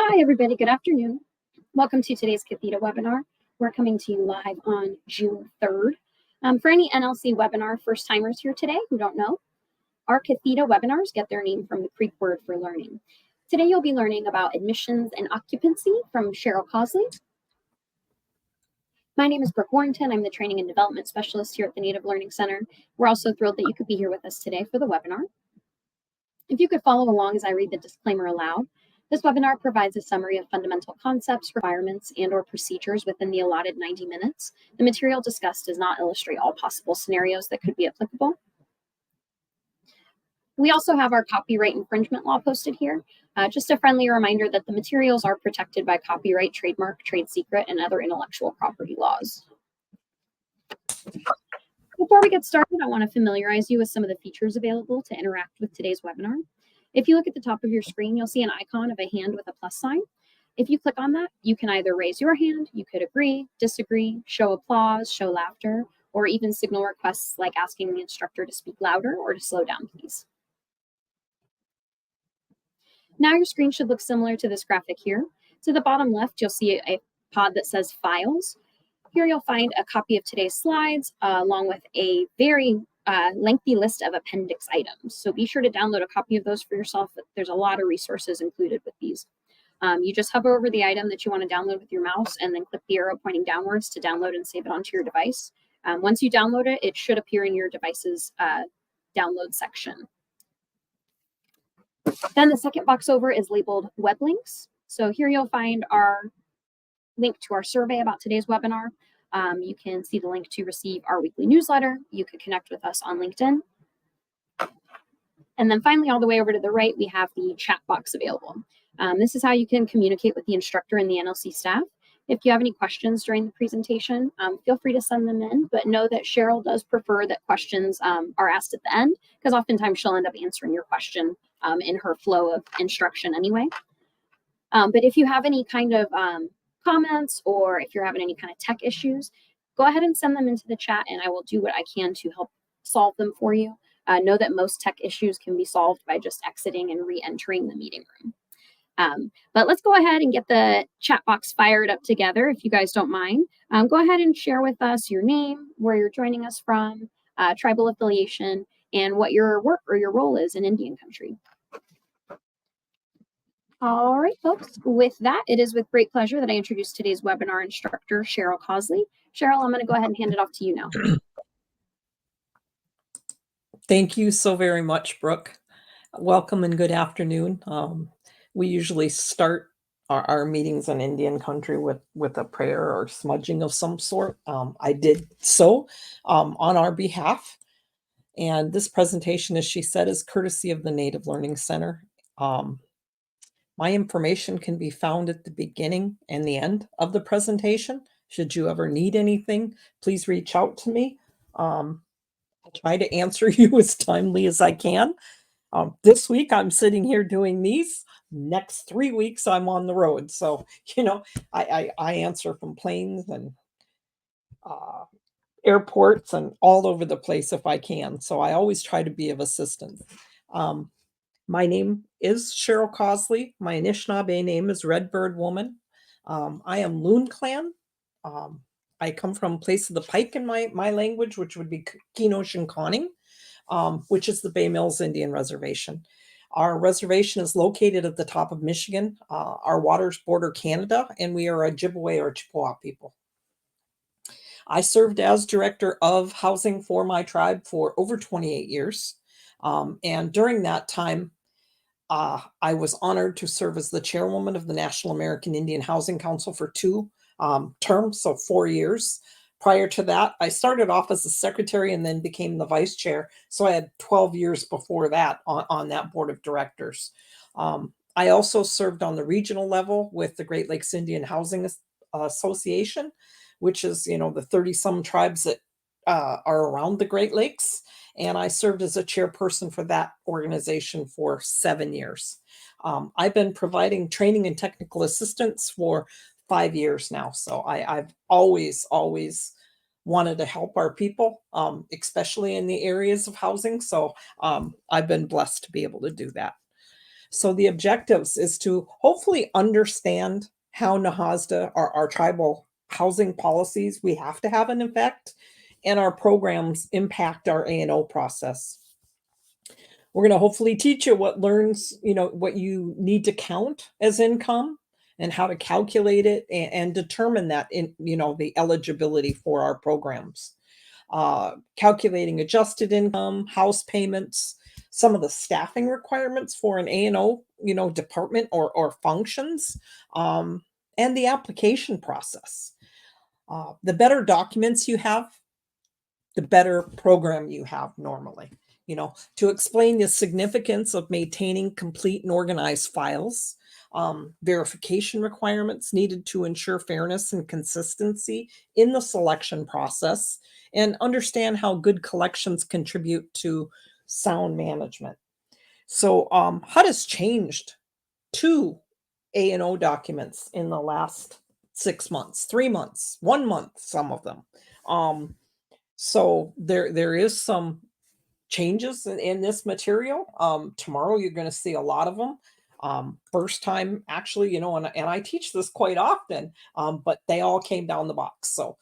Hi, everybody. Good afternoon. Welcome to today's Catheta webinar. We're coming to you live on June 3rd. For any NLC webinar first-timers here today who don't know, our Catheta webinars get their name from the Greek word for learning. Today, you'll be learning about admissions and occupancy from Cheryl Cosley. My name is Brooke Warrington. I'm the Training and Development Specialist here at the Native Learning Center. We're also thrilled that you could be here with us today for the webinar. If you could follow along as I read the disclaimer aloud. This webinar provides a summary of fundamental concepts, requirements, and/or procedures within the allotted 90 minutes. The material discussed does not illustrate all possible scenarios that could be applicable. We also have our copyright infringement law posted here. Just a friendly reminder that the materials are protected by copyright, trademark, trade secret, and other intellectual property laws. Before we get started, I want to familiarize you with some of the features available to interact with today's webinar. If you look at the top of your screen, you'll see an icon of a hand with a plus sign. If you click on that, you can either raise your hand, you could agree, disagree, show applause, show laughter, or even signal requests like asking the instructor to speak louder or to slow down, please. Now your screen should look similar to this graphic here. To the bottom left, you'll see a pod that says Files. Here you'll find a copy of today's slides along with a very lengthy list of appendix items. So be sure to download a copy of those for yourself. There's a lot of resources included with these. You just hover over the item that you want to download with your mouse and then click the arrow pointing downwards to download and save it onto your device. Once you download it, it should appear in your device's download section. Then the second box over is labeled web links. So here you'll find our link to our survey about today's webinar. You can see the link to receive our weekly newsletter. You could connect with us on LinkedIn. And then finally, all the way over to the right, we have the chat box available. This is how you can communicate with the instructor and the NLC staff. If you have any questions during the presentation, feel free to send them in, but know that Cheryl does prefer that questions are asked at the end, because oftentimes she'll end up answering your question in her flow of instruction anyway. But if you have any kind of comments, or if you're having any kind of tech issues, go ahead and send them into the chat and I will do what I can to help solve them for you. Know that most tech issues can be solved by just exiting and re-entering the meeting room. But let's go ahead and get the chat box fired up together, if you guys don't mind. Go ahead and share with us your name, where you're joining us from, tribal affiliation, and what your work or your role is in Indian country. All right, folks, with that, it is with great pleasure that I introduce today's webinar instructor, Cheryl Cosley. Cheryl, I'm going to go ahead and hand it off to you now. Thank you so very much, Brooke. Welcome and good afternoon. We usually start our meetings in Indian country with a prayer or smudging of some sort. I did so on our behalf. And this presentation, as she said, is courtesy of the Native Learning Center. My information can be found at the beginning and the end of the presentation. Should you ever need anything, please reach out to me. I'll try to answer you as timely as I can. This week, I'm sitting here doing these. Next 3 weeks, I'm on the road. So, you know, I answer from planes and airports and all over the place if I can. So I always try to be of assistance. My name is Cheryl Cosley. My Anishinaabe name is Redbird Woman. I am Loon Clan. I come from Place of the Pike in my language, which would be Keno-Shinkoning, which is the Bay Mills Indian Reservation. Our reservation is located at the top of Michigan. Our waters border Canada, and we are a Ojibwe or Chippewa people. I served as director of housing for my tribe for over 28 years. And during that time, I was honored to serve as the chairwoman of the National American Indian Housing Council for 2 terms, so 4 years. Prior to that, I started off as a secretary and then became the vice chair. So I had 12 years before that on that board of directors. I also served on the regional level with the Great Lakes Indian Housing Association, which is, you know, the 30-some tribes that are around the Great Lakes. And I served as a chairperson for that organization for 7 years. I've been providing training and technical assistance for 5 years now. So I've always wanted to help our people, especially in the areas of housing. So I've been blessed to be able to do that. So the objectives is to hopefully understand how NAHASDA, our tribal housing policies, we have to have an effect, and our programs impact our A&O process. We're going to hopefully teach you what what you need to count as income and how to calculate it and determine that in, the eligibility for our programs. Calculating adjusted income, house payments, some of the staffing requirements for an A&O, department or functions, and the application process. The better documents you have, the better program you have normally. To explain the significance of maintaining complete and organized files, verification requirements needed to ensure fairness and consistency in the selection process, and understand how good collections contribute to sound management. So HUD has changed 2 A&O documents in the last 6 months, 3 months, 1 month, some of them. So there is some changes in this material. Tomorrow you're going to see a lot of them. First time actually, and I teach this quite often, but they all came down the box. So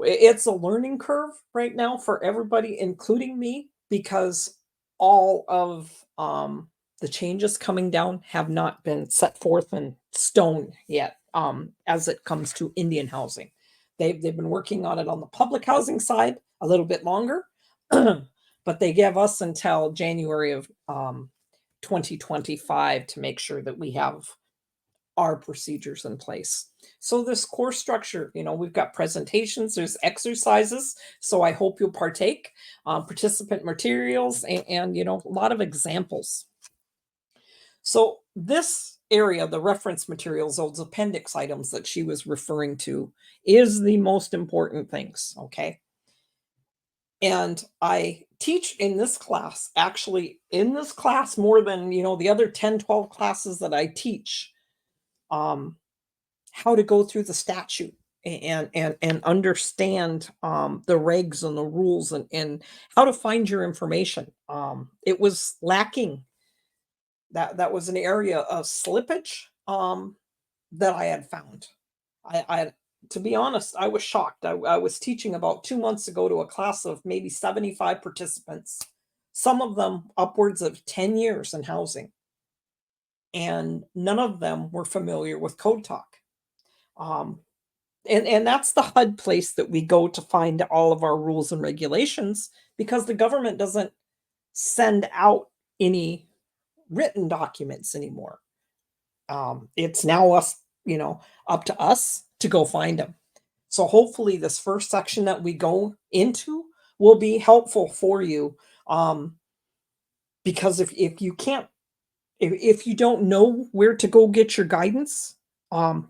it's a learning curve right now for everybody, including me, because all of the changes coming down have not been set forth in stone yet, as it comes to Indian housing. They've been working on it on the public housing side a little bit longer, but they give us until January of 2025 to make sure that we have our procedures in place. So this course structure, we've got presentations, there's exercises. So I hope you'll partake, participant materials, and a lot of examples. So this area, the reference materials, those appendix items that she was referring to, is the most important things, okay? And I teach in this class, actually in this class more than, the other 10, 12 classes that I teach, how to go through the statute and understand the regs and the rules and how to find your information. It was lacking. That was an area of slippage that I had found. I to be honest, I was shocked. I was teaching about 2 months ago to a class of maybe 75 participants, some of them upwards of 10 years in housing. And none of them were familiar with Code Talk. And that's the HUD place that we go to find all of our rules and regulations, because the government doesn't send out any written documents anymore. It's now up to us to go find them. So hopefully this first section that we go into will be helpful for you. Because if you can't, if you don't know where to go get your guidance,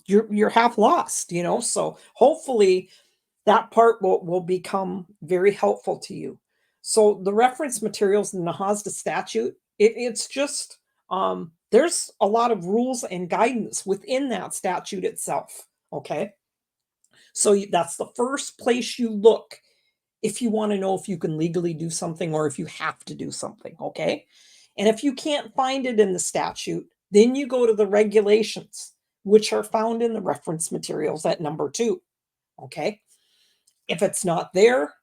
you're half lost, so hopefully that part will become very helpful to you. So the reference materials in the NAHASDA statute, it's just, there's a lot of rules and guidance within that statute itself, okay? So that's the first place you look if you want to know if you can legally do something or if you have to do something, okay? And if you can't find it in the statute, then you go to the regulations, which are found in the reference materials at number 2, okay? If it's not there,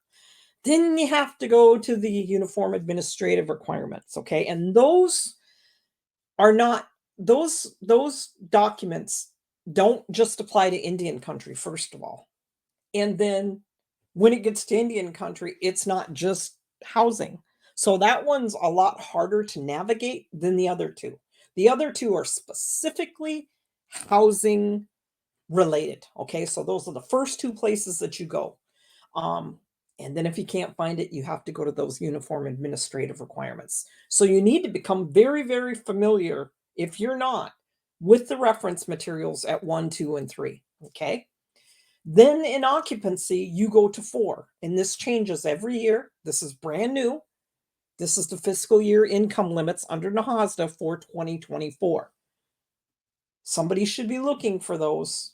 then you have to go to the uniform administrative requirements, okay? And those are not, those documents don't just apply to Indian country, first of all. And then when it gets to Indian country, it's not just housing. So that one's a lot harder to navigate than the other 2. The other 2 are specifically housing related, okay? So those are the first 2 places that you go. And then if you can't find it, you have to go to those uniform administrative requirements. So you need to become very, very familiar, if you're not, with the reference materials at 1, 2, and 3, okay? Then in occupancy, you go to 4, and this changes every year. This is brand new. This is the fiscal year income limits under NAHASDA for 2024. Somebody should be looking for those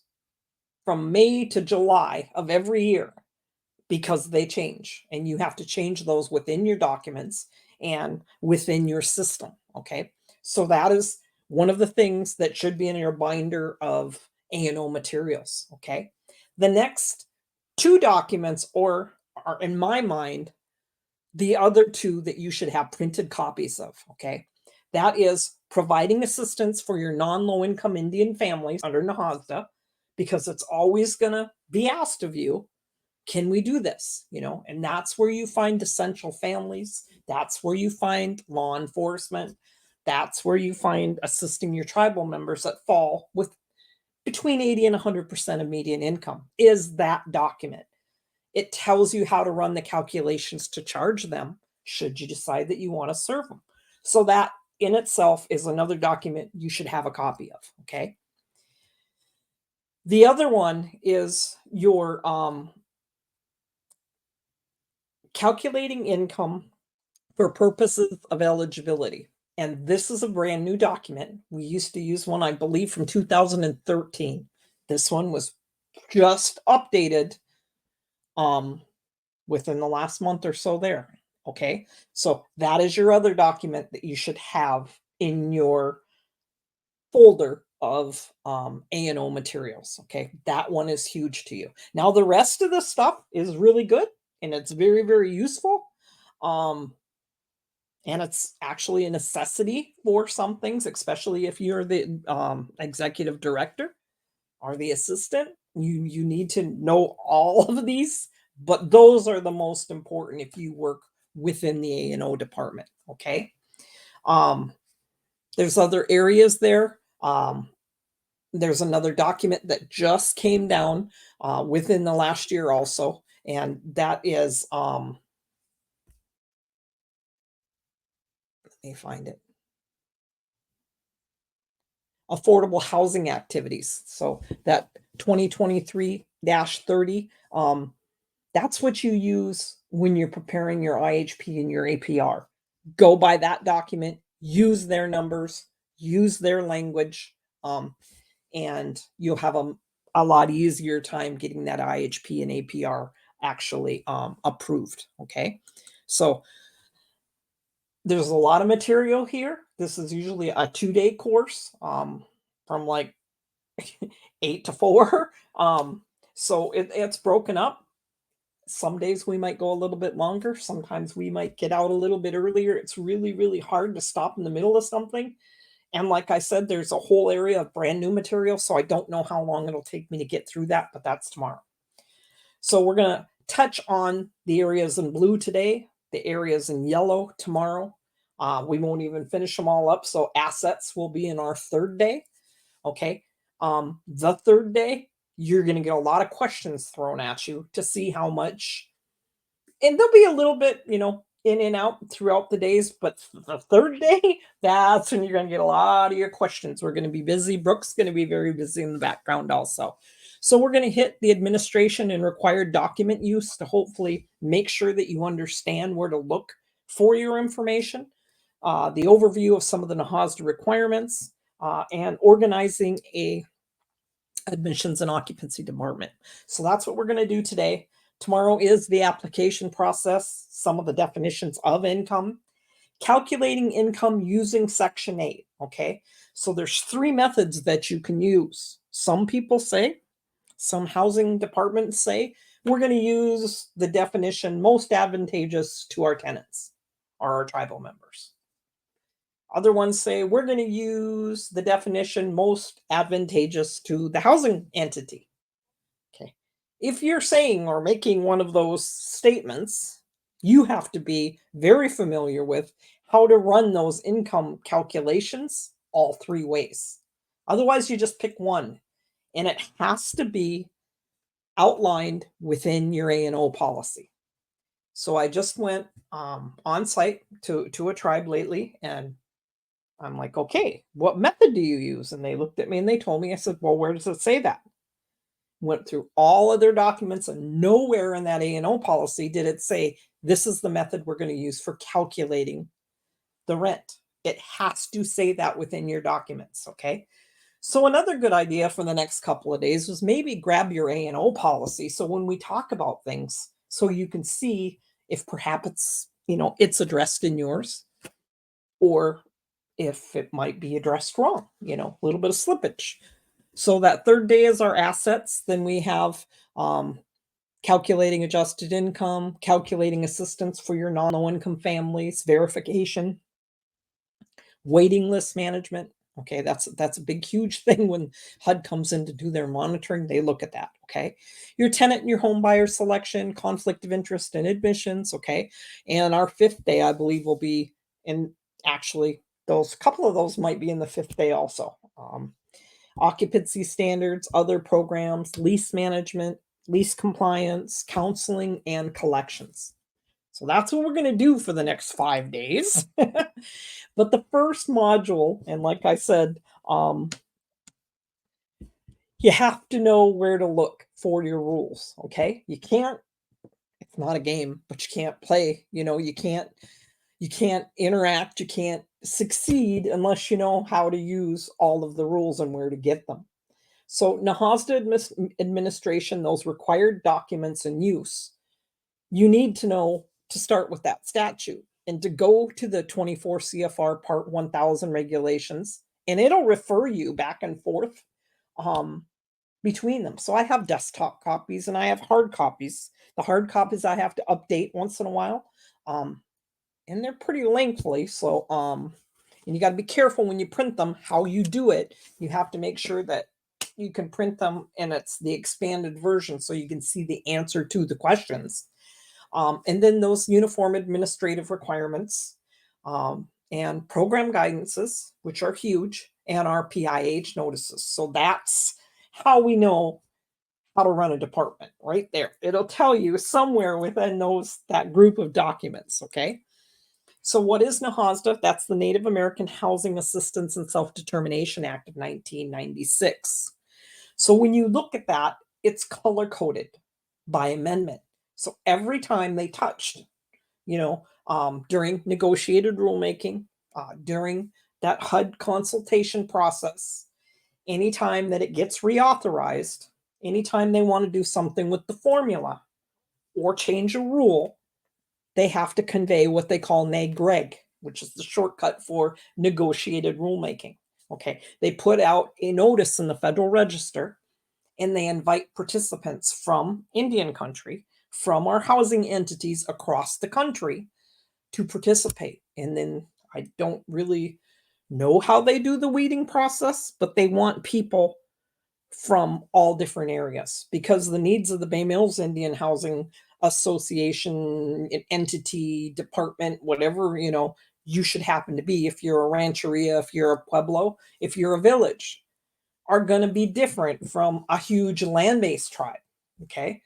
from May to July of every year, because they change, and you have to change those within your documents and within your system, Okay. So that is one of the things that should be in your binder of A&O materials. Okay. The next two documents are in my mind, the other two that you should have printed copies of. Okay. That is providing assistance for your non-low income Indian families under NAHASDA, because it's always going to be asked of you, can we do this? And that's where you find essential families. That's where you find law enforcement. That's where you find assisting your tribal members that fall with between 80 and 100% of median income, is that document. It tells you how to run the calculations to charge them should you decide that you want to serve them. So that in itself is another document you should have a copy of. Okay. The other one is your calculating income for purposes of eligibility. And this is a brand new document. We used to use one, I believe, from 2013. This one was just updated within the last month or so there. Okay. So that is your other document that you should have in your folder of A&O materials. Okay. That one is huge to you. Now, the rest of the stuff is really good and it's very, very useful. And it's actually a necessity for some things, especially if you're the executive director or the assistant. You need to know all of these, but those are the most important if you work within the A&O department. Okay. There's other areas there. There's another document that just came down within the last year also, and that is let me find it. Affordable housing activities. So that 2023-30, that's what you use when you're preparing your IHP and your APR. Go by that document, use their numbers, use their language, and you'll have a lot easier time getting that IHP and APR actually approved. Okay. So there's a lot of material here. This is usually a 2-day course from like 8 to 4. So it's broken up. Some days we might go a little bit longer. Sometimes we might get out a little bit earlier. It's really, really hard to stop in the middle of something. And like I said, there's a whole area of brand new material. So I don't know how long it'll take me to get through that, but that's tomorrow. So we're going to touch on the areas in blue today, the areas in yellow tomorrow. We won't even finish them all up. So assets will be in our third day. Okay. The third day, you're going to get a lot of questions thrown at you to see how much, and there'll be a little bit, in and out throughout the days, but the third day, that's when you're going to get a lot of your questions. We're going to be busy. Brooke's going to be very busy in the background also. So we're going to hit the administration and required document use to hopefully make sure that you understand where to look for your information, the overview of some of the NAHASDA requirements, and organizing a admissions and occupancy department. So that's what we're going to do today. Tomorrow is the application process, some of the definitions of income, calculating income using Section 8. Okay. So there's 3 methods that you can use. Some people say, some housing departments say, we're going to use the definition most advantageous to our tenants or our tribal members. Other ones say we're going to use the definition most advantageous to the housing entity. Okay. If you're saying or making one of those statements, you have to be very familiar with how to run those income calculations all 3 ways. Otherwise, you just pick one, and it has to be outlined within your A&O policy. So I just went on site to a tribe lately, and I'm like, okay, what method do you use? And they looked at me and they told me. I said, well, where does it say that? Went through all of their documents, and nowhere in that A&O policy did it say, this is the method we're going to use for calculating the rent. It has to say that within your documents, okay? So another good idea for the next couple of days was maybe grab your A&O policy. So when we talk about things, so you can see if perhaps it's, it's addressed in yours, or if it might be addressed wrong, a little bit of slippage. So that third day is our assets. Then we have calculating adjusted income, calculating assistance for your non-low-income families, verification, waiting list management. Okay, that's a big, huge thing when HUD comes in to do their monitoring. They look at that. Okay, your tenant and your home buyer selection, conflict of interest and admissions. Okay, and our fifth day, I believe, will be in actually those couple of those might be in the fifth day also. Occupancy standards, other programs, lease management, lease compliance, counseling, and collections. So that's what we're going to do for the next 5 days. But the first module, and like I said, you have to know where to look for your rules. Okay, you can't. It's not a game, but you can't play. You can't interact. You can't succeed unless you know how to use all of the rules and where to get them. So NAHASDA administration, those required documents and use, you need to know to start with that statute and to go to the 24 CFR Part 1000 regulations, and it'll refer you back and forth between them. So I have desktop copies and I have hard copies. The hard copies I have to update once in a while, and they're pretty lengthy. So and you got to be careful when you print them how you do it. You have to make sure that you can print them and it's the expanded version so you can see the answer to the questions. And then those uniform administrative requirements and program guidances, which are huge, and our PIH notices. So that's how we know how to run a department right there. It'll tell you somewhere within that group of documents, okay? So what is NAHASDA? That's the Native American Housing Assistance and Self-Determination Act of 1996. So when you look at that, it's color-coded by amendment. So every time they touched, during negotiated rulemaking, during that HUD consultation process, anytime that it gets reauthorized, anytime they want to do something with the formula or change a rule, they have to convey what they call NAHGREG, which is the shortcut for negotiated rulemaking. Okay, they put out a notice in the Federal Register and they invite participants from Indian country, from our housing entities across the country to participate. And then I don't really know how they do the weeding process, but they want people from all different areas because the needs of the Bay Mills Indian Housing Association, entity, department, whatever, you should happen to be. If you're a rancheria, if you're a pueblo, if you're a village, are going to be different from a huge land-based tribe. Okay.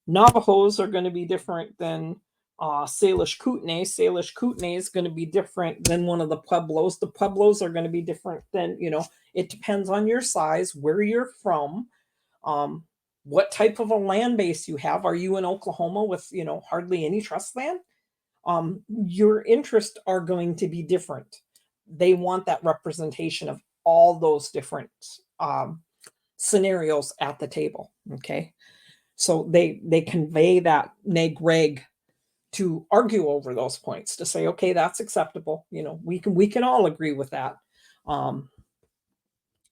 Navajos are going to be different than Salish Kootenai. Salish Kootenai is going to be different than one of the Pueblos. The Pueblos are going to be different than, it depends on your size, where you're from, what type of a land base you have. Are you in Oklahoma with, hardly any trust land? Your interests are going to be different. They want that representation of all those different scenarios at the table. Okay. So they convey that NAHGREG to argue over those points, to say, okay, that's acceptable. We can all agree with that.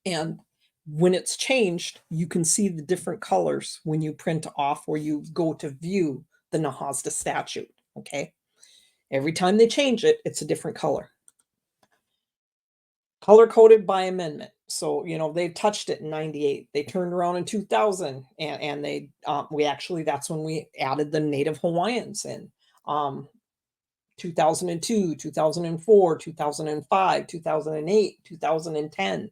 And when it's changed, you can see the different colors when you print off or you go to view the NAHASDA statute. Okay. Every time they change it, it's a different color. Color coded by amendment. So, they touched it in 98. They turned around in 2000 and they, that's when we added the Native Hawaiians in. 2002, 2004, 2005, 2008, 2010,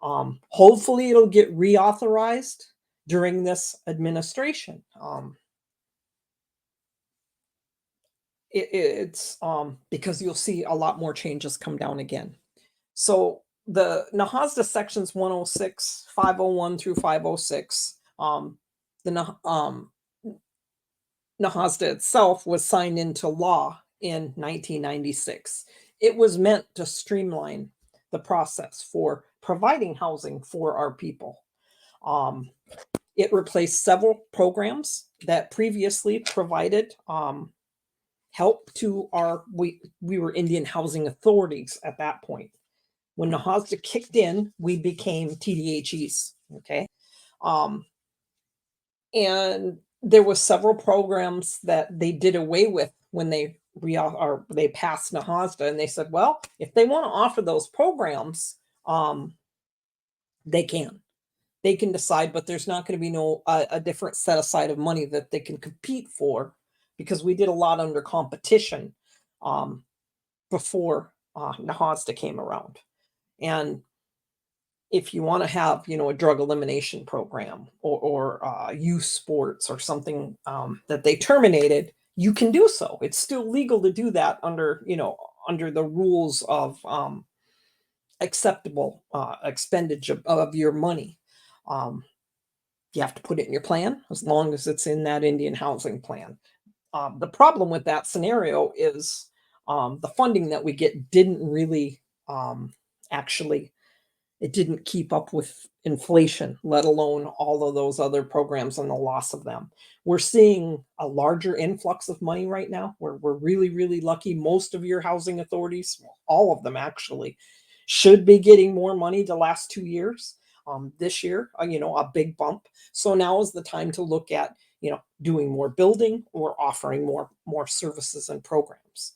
hopefully it'll get reauthorized during this administration. It's because you'll see a lot more changes come down again. So the NAHASDA sections 106, 501 through 506, the NAHASDA itself was signed into law in 1996. It was meant to streamline the process for providing housing for our people. It replaced several programs that previously provided help to we were Indian Housing Authorities at that point. When NAHASDA kicked in, we became TDHEs. Okay. And there was several programs that they did away with when they they passed NAHASDA, and they said, well, if they want to offer those programs, they can. They can decide, but there's not going to be a different set aside of money that they can compete for, because we did a lot under competition before NAHASDA came around. And if you want to have, a drug elimination program or youth sports or something that they terminated, you can do so. It's still legal to do that under, under the rules of acceptable expenditure of your money. You have to put it in your plan as long as it's in that Indian housing plan. The problem with that scenario is the funding that we get didn't really actually, it didn't keep up with inflation, let alone all of those other programs and the loss of them. We're seeing a larger influx of money right now. We're really, really lucky. Most of your housing authorities, all of them actually, should be getting more money the last 2 years. This year, a big bump. So now is the time to look at, doing more building or offering more services and programs.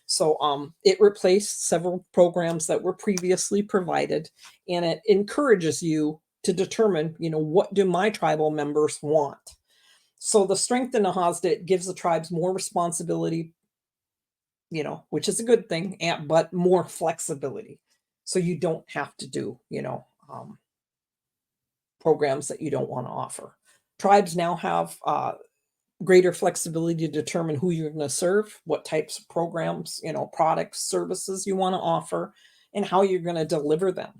So it replaced several programs that were previously provided, and it encourages you to determine, what do my tribal members want? So the strength in NAHASDA, it gives the tribes more responsibility, which is a good thing, but more flexibility. So you don't have to do, programs that you don't want to offer. Tribes now have greater flexibility to determine who you're going to serve, what types of programs, products, services you want to offer, and how you're going to deliver them.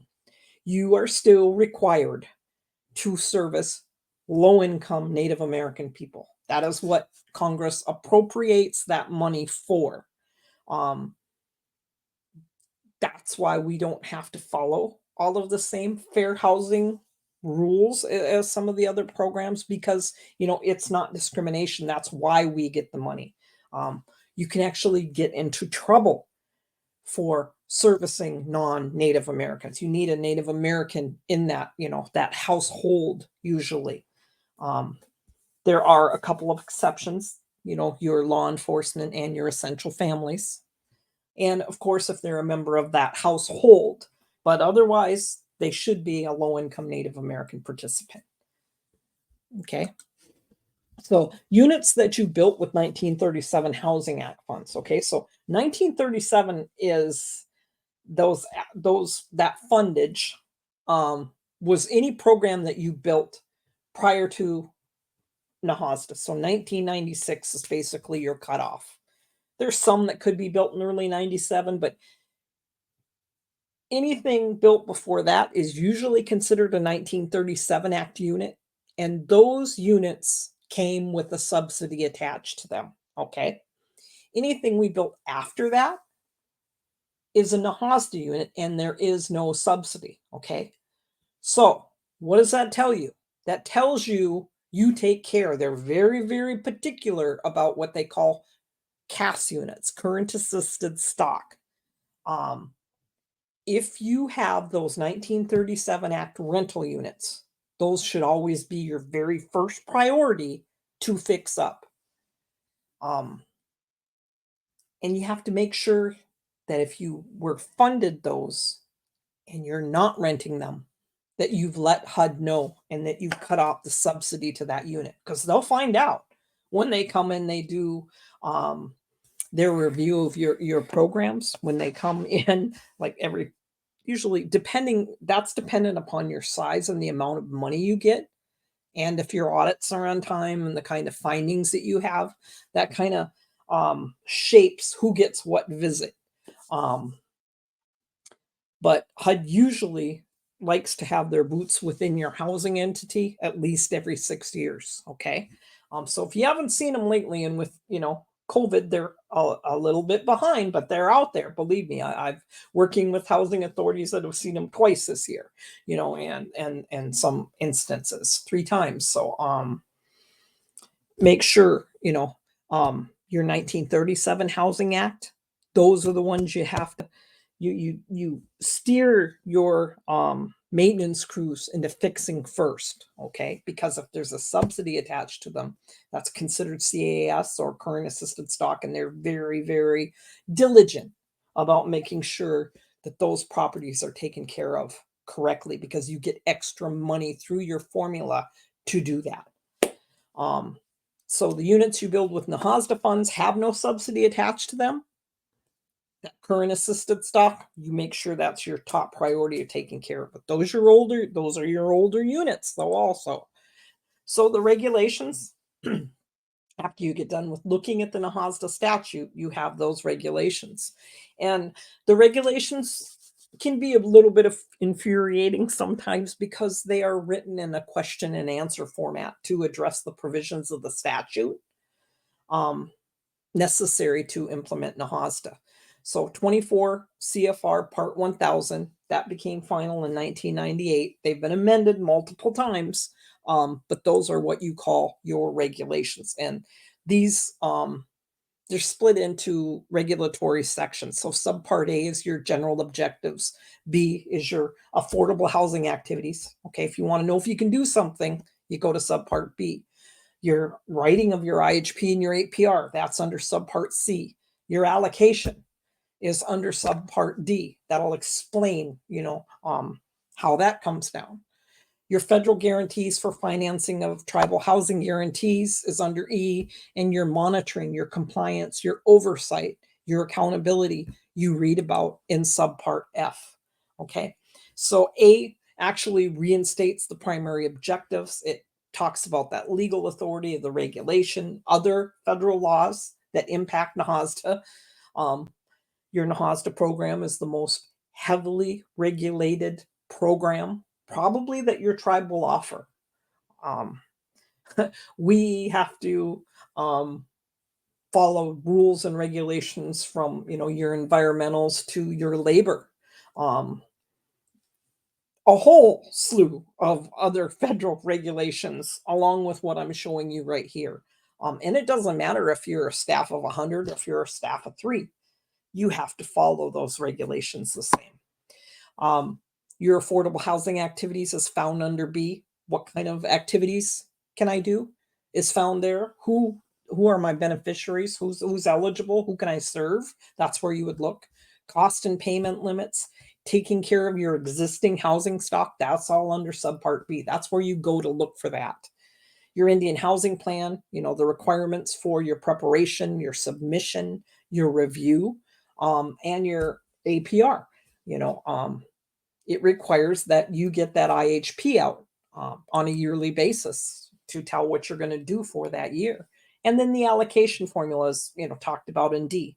You are still required to service low-income Native American people. That is what Congress appropriates that money for. That's why we don't have to follow all of the same fair housing rules as some of the other programs, because it's not discrimination. That's why we get the money. You can actually get into trouble for servicing non-Native Americans. You need a Native American in that that household usually. There are a couple of exceptions, your law enforcement and your essential families, and of course if they're a member of that household, but otherwise they should be a low-income Native American participant. Okay. So units that you built with 1937 Housing Act funds. Okay. So 1937 is that fundage was any program that you built prior to NAHASDA. So 1996 is basically your cutoff. There's some that could be built in early 97, but anything built before that is usually considered a 1937 Act unit, and those units came with a subsidy attached to them. Okay. Anything we built after that is a NAHASDA unit, and there is no subsidy. Okay. So what does that tell you? That tells you take care. They're very, very particular about what they call CAS units, current assisted stock. If you have those 1937 Act rental units, those should always be your very first priority to fix up. And you have to make sure that if you were funded those and you're not renting them, that you've let HUD know and that you've cut off the subsidy to that unit, because they'll find out when they come in. They do their review of your programs when they come in, like usually that's dependent upon your size and the amount of money you get. And if your audits are on time and the kind of findings that you have, that kind of shapes who gets what visit. But HUD usually likes to have their boots within your housing entity at least every 6 years. Okay. So if you haven't seen them lately, and with, COVID, they're a little bit behind, but they're out there. Believe me, I've working with housing authorities that have seen them twice this year, and some instances 3 times. So make sure, your 1937 Housing Act. Those are the ones you have to, you steer your maintenance crews into fixing first, okay? Because if there's a subsidy attached to them, that's considered CAS or current assisted stock, and they're very, very diligent about making sure that those properties are taken care of correctly, because you get extra money through your formula to do that. So the units you build with NAHASDA funds have no subsidy attached to them. That current assisted stock, you make sure that's your top priority of taking care of it. Those are your older units though also. So the regulations, after you get done with looking at the NAHASDA statute, you have those regulations. And the regulations can be a little bit of infuriating sometimes because they are written in a question and answer format to address the provisions of the statute necessary to implement NAHASDA. So 24 CFR Part 1000, that became final in 1998. They've been amended multiple times, but those are what you call your regulations. And these, they're split into regulatory sections. So subpart A is your general objectives. B is your affordable housing activities. Okay, if you want to know if you can do something, you go to subpart B. Your writing of your IHP and your APR, that's under subpart C. Your allocation is under subpart D. That'll explain, how that comes down. Your federal guarantees for financing of tribal housing guarantees is under E, and your monitoring, your compliance, your oversight, your accountability, you read about in subpart F. Okay, so A actually reinstates the primary objectives. It talks about that legal authority of the regulation, other federal laws that impact NAHASDA. Your NAHASDA program is the most heavily regulated program probably that your tribe will offer. We have to follow rules and regulations from, your environmentals to your labor. A whole slew of other federal regulations along with what I'm showing you right here. And it doesn't matter if you're a staff of 100 or if you're a staff of 3. You have to follow those regulations the same. Your affordable housing activities is found under B. What kind of activities can I do is found there. Who are my beneficiaries? Who's eligible? Who can I serve? That's where you would look. Cost and payment limits, taking care of your existing housing stock, that's all under subpart B. That's where you go to look for that. Your Indian housing plan, the requirements for your preparation, your submission, your review, and your APR. It requires that you get that IHP out on a yearly basis to tell what you're going to do for that year. And then the allocation formula is, talked about in D.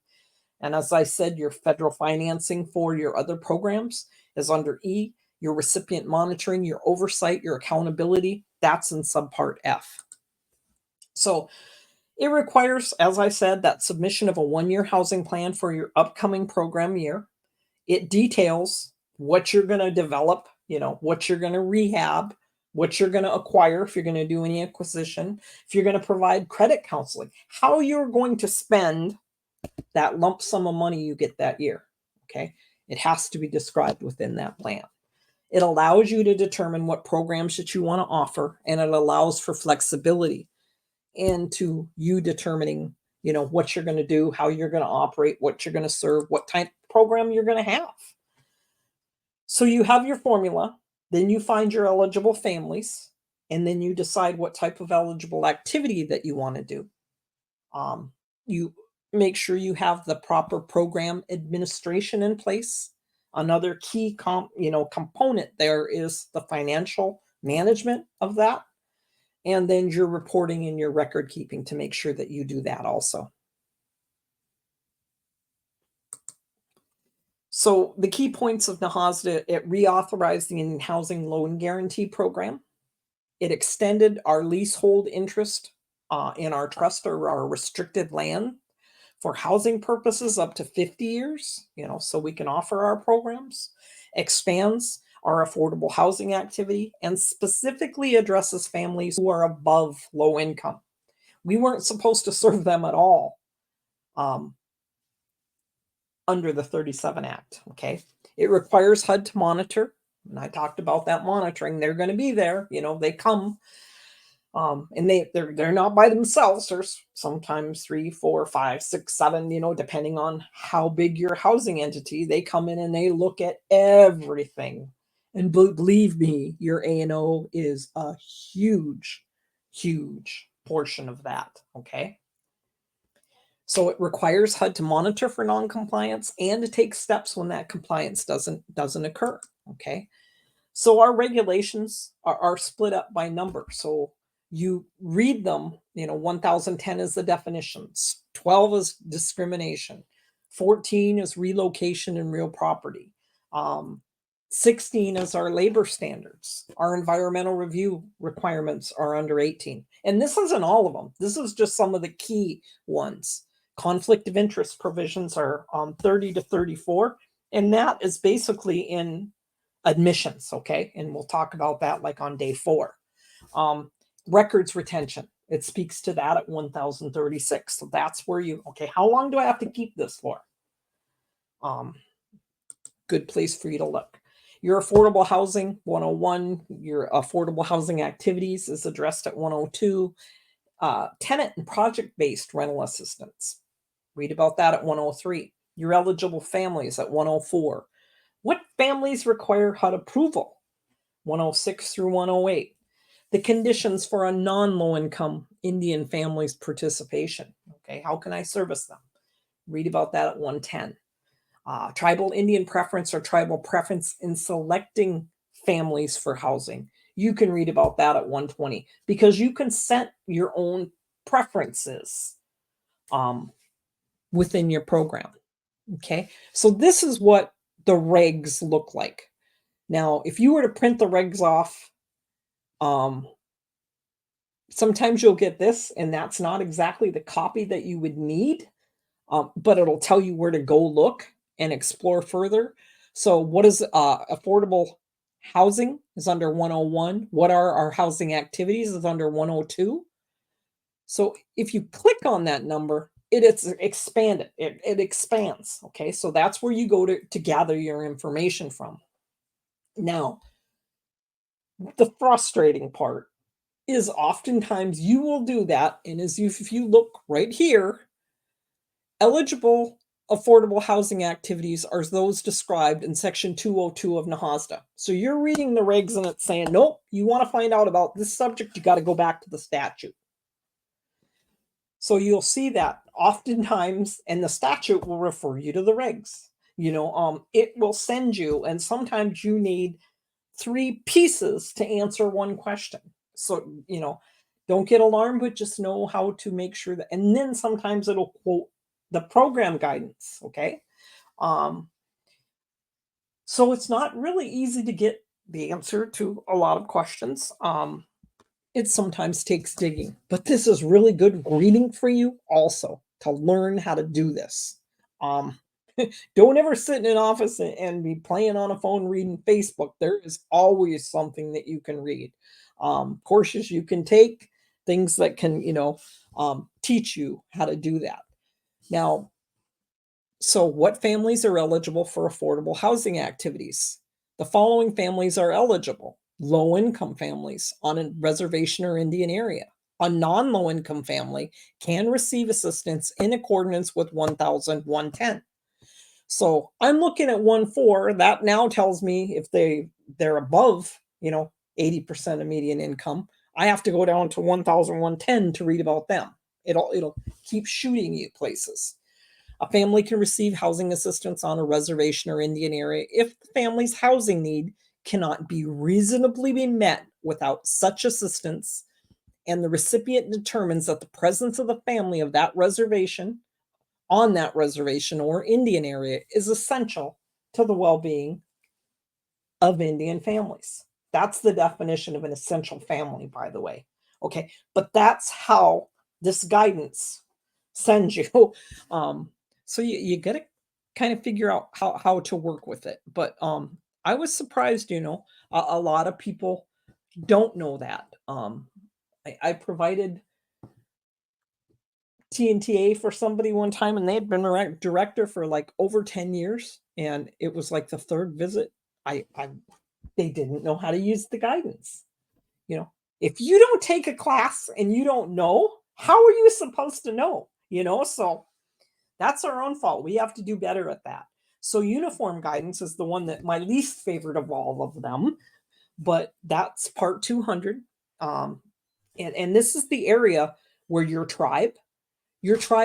And as I said, your federal financing for your other programs is under E. Your recipient monitoring, your oversight, your accountability, that's in subpart F. So it requires, as I said, that submission of a 1-year housing plan for your upcoming program year. It details what you're going to develop, what you're going to rehab, what you're going to acquire if you're going to do any acquisition, if you're going to provide credit counseling, how you're going to spend that lump sum of money you get that year. Okay. It has to be described within that plan. It allows you to determine what programs that you want to offer, and it allows for flexibility into you determining, what you're going to do, how you're going to operate, what you're going to serve, what type of program you're going to have. So you have your formula, then you find your eligible families, and then you decide what type of eligible activity that you want to do. You make sure you have the proper program administration in place. Another key component there is the financial management of that. And then your reporting and your record keeping to make sure that you do that also. So the key points of NAHASDA, it reauthorized the Indian Housing Loan Guarantee Program. It extended our leasehold interest in our trust or our restricted land for housing purposes up to 50 years, so we can offer our programs. Expands our affordable housing activity and specifically addresses families who are above low income. We weren't supposed to serve them at all under the 37 Act, okay? It requires HUD to monitor, and I talked about that monitoring. They're going to be there, they come, and they're not by themselves. There's sometimes 3, 4, 5, 6, 7, depending on how big your housing entity. They come in and they look at everything. And believe me, your A&O is a huge, huge portion of that, okay? So it requires HUD to monitor for noncompliance and to take steps when that compliance doesn't occur. Okay. So our regulations are split up by number. So you read them, 1010 is the definitions, 12 is discrimination, 14 is relocation and real property. 16 is our labor standards. Our environmental review requirements are under 18. And this isn't all of them. This is just some of the key ones. Conflict of interest provisions are 30 to 34. And that is basically in admissions, okay? And we'll talk about that like on day 4. Records retention, it speaks to that at 1036. So that's where how long do I have to keep this for? Good place for you to look. Your affordable housing, 101. Your affordable housing activities is addressed at 102. Tenant and project-based rental assistance. Read about that at 103. Your eligible families at 104. What families require HUD approval? 106 through 108. The conditions for a non-low-income Indian family's participation. Okay, how can I service them? Read about that at 110. Tribal Indian preference or tribal preference in selecting families for housing. You can read about that at 120 because you can set your own preferences within your program. Okay, so this is what the regs look like. Now, if you were to print the regs off, sometimes you'll get this, and that's not exactly the copy that you would need, but it'll tell you where to go look and explore further. So what is affordable housing is under 101. What are our housing activities is under 102. So if you click on that number, it's expanded. It expands. Okay, so that's where you go to gather your information from. Now, the frustrating part is oftentimes you will do that, and if you look right here, eligible affordable housing activities are those described in section 202 of NAHASDA. So you're reading the regs and it's saying, nope, you want to find out about this subject, you got to go back to the statute. So you'll see that oftentimes, and the statute will refer you to the regs. It will send you, and sometimes you need 3 pieces to answer one question. So, don't get alarmed, but just know how to make sure that, and then sometimes it'll quote the program guidance, okay? So it's not really easy to get the answer to a lot of questions. It sometimes takes digging, but this is really good reading for you also to learn how to do this. Don't ever sit in an office and be playing on a phone reading Facebook. There is always something that you can read. Courses you can take, things that can, teach you how to do that. Now, so what families are eligible for affordable housing activities? The following families are eligible. Low-income families on a reservation or Indian area. A non-low-income family can receive assistance in accordance with 1,110. So I'm looking at 1.4. That now tells me if they're above, 80% of median income, I have to go down to 1,110 to read about them. It'll keep shooting you places. A family can receive housing assistance on a reservation or Indian area if the family's housing need cannot be reasonably be met without such assistance, and the recipient determines that the presence of the family of that reservation on that reservation or Indian area is essential to the well-being of Indian families. That's the definition of an essential family, by the way. Okay, but that's how this guidance sends you. So you got to kind of figure out how to work with it. But I was surprised, a lot of people don't know that. I provided TNTA for somebody one time, and they had been director for like over 10 years. And it was like the third visit. They didn't know how to use the guidance. You know, if you don't take a class and you don't know, how are you supposed to know? So that's our own fault. We have to do better at that. So uniform guidance is the one that my least favorite of all of them, but that's part 200. And this is the area where your tribe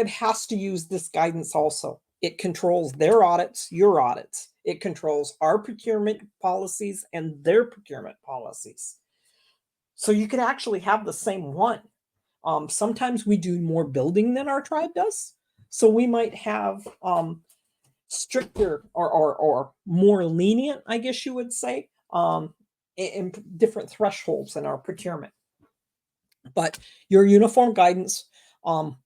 has to use this guidance also. It controls their audits, your audits. It controls our procurement policies and their procurement policies. So you could actually have the same one. Sometimes we do more building than our tribe does. So we might have stricter or more lenient, I guess you would say, in different thresholds in our procurement. But your uniform guidance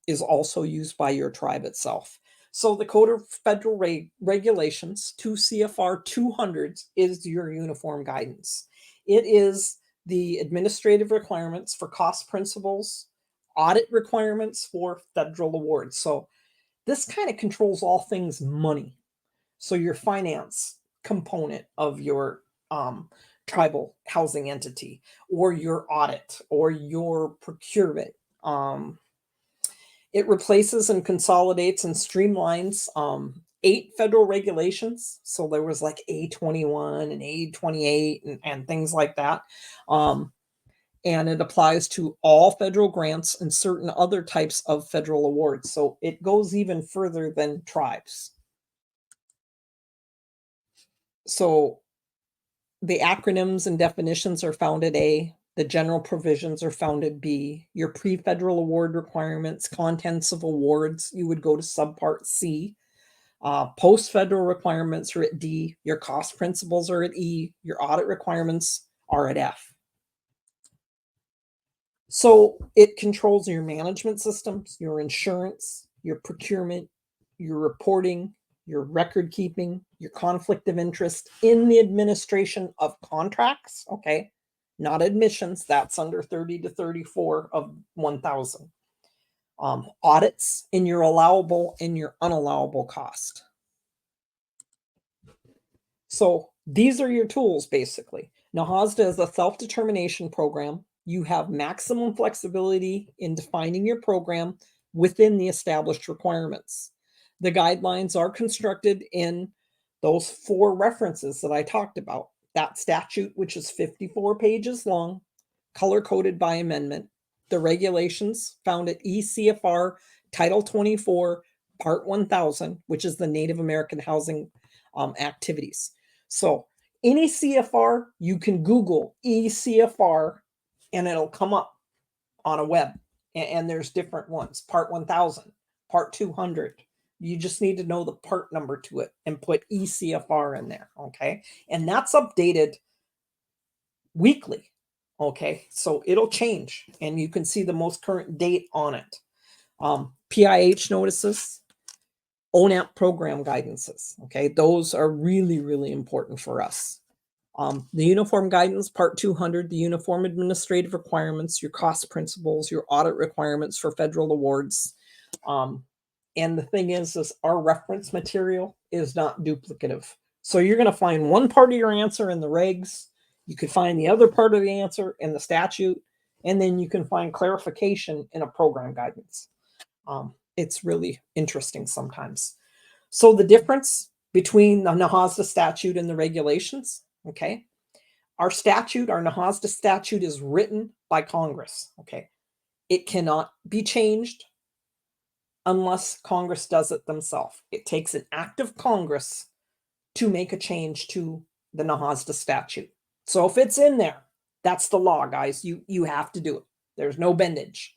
is also used by your tribe itself. So the Code of Federal Regulations, 2 CFR 200, is your uniform guidance. It is the administrative requirements for cost principles, audit requirements for federal awards. So this kind of controls all things money. So your finance component of your tribal housing entity, or your audit, or your procurement. It replaces and consolidates and streamlines 8 federal regulations. So there was like A21 and A28 and things like that. And it applies to all federal grants and certain other types of federal awards. So it goes even further than tribes. So the acronyms and definitions are found at A. The general provisions are found at B. Your pre-federal award requirements, contents of awards, you would go to subpart C. Post-federal requirements are at D. Your cost principles are at E. Your audit requirements are at F. So it controls your management systems, your insurance, your procurement, your reporting, your record keeping, your conflict of interest in the administration of contracts. Okay. Not admissions. That's under 30 to 34 of 1,000. Audits in your allowable and your unallowable cost. So these are your tools, basically. NAHASDA is a self-determination program. You have maximum flexibility in defining your program within the established requirements. The guidelines are constructed in those 4 references that I talked about. That statute, which is 54 pages long, color-coded by amendment. The regulations found at ECFR Title 24, Part 1000, which is the Native American Housing Activities. So any CFR, you can Google ECFR and it'll come up on a web. And there's different ones, Part 1000, Part 200. You just need to know the part number to it and put ECFR in there, okay? And that's updated weekly, okay? So it'll change, and you can see the most current date on it. PIH notices, ONAP program guidances, okay? Those are really, really important for us. The uniform guidance, Part 200, the uniform administrative requirements, your cost principles, your audit requirements for federal awards. And the thing is our reference material is not duplicative. So you're going to find one part of your answer in the regs. You could find the other part of the answer in the statute. And then you can find clarification in a program guidance. It's really interesting sometimes. So the difference between the NAHASDA statute and the regulations, okay? Our statute, our NAHASDA statute is written by Congress, okay? It cannot be changed unless Congress does it themselves. It takes an act of Congress to make a change to the NAHASDA statute. So if it's in there, that's the law, guys. You have to do it. There's no bendage.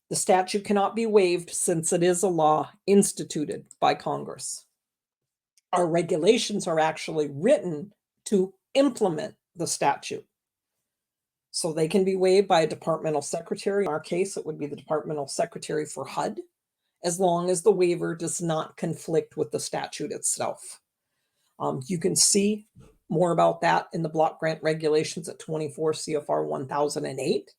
The statute cannot be waived since it is a law instituted by Congress. Our regulations are actually written to implement the statute. So they can be waived by a departmental secretary. In our case, it would be the departmental secretary for HUD, as long as the waiver does not conflict with the statute itself. You can see more about that in the block grant regulations at 24 CFR 1008.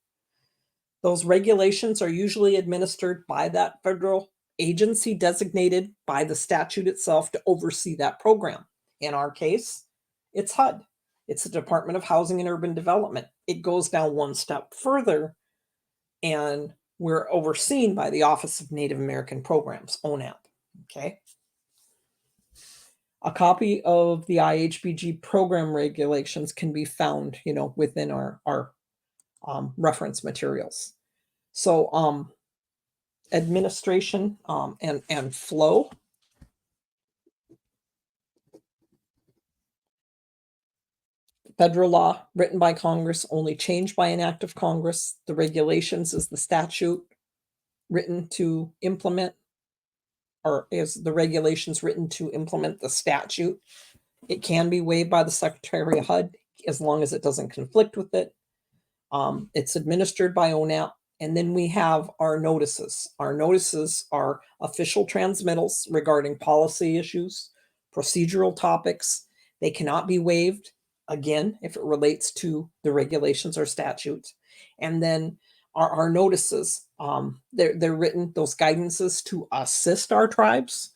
Those regulations are usually administered by that federal agency designated by the statute itself to oversee that program. In our case, it's HUD. It's the Department of Housing and Urban Development. It goes down one step further, and we're overseen by the Office of Native American Programs, ONAP. Okay. A copy of the IHBG program regulations can be found, within our reference materials. So, administration and flow. Federal law written by Congress, only changed by an act of Congress. The regulations is the statute written to implement, or is the regulations written to implement the statute. It can be waived by the Secretary of HUD as long as it doesn't conflict with it. It's administered by ONAP. And then we have our notices. Our notices are official transmittals regarding policy issues, procedural topics. They cannot be waived, again, if it relates to the regulations or statutes. And then our notices, they're written, those guidances, to assist our tribes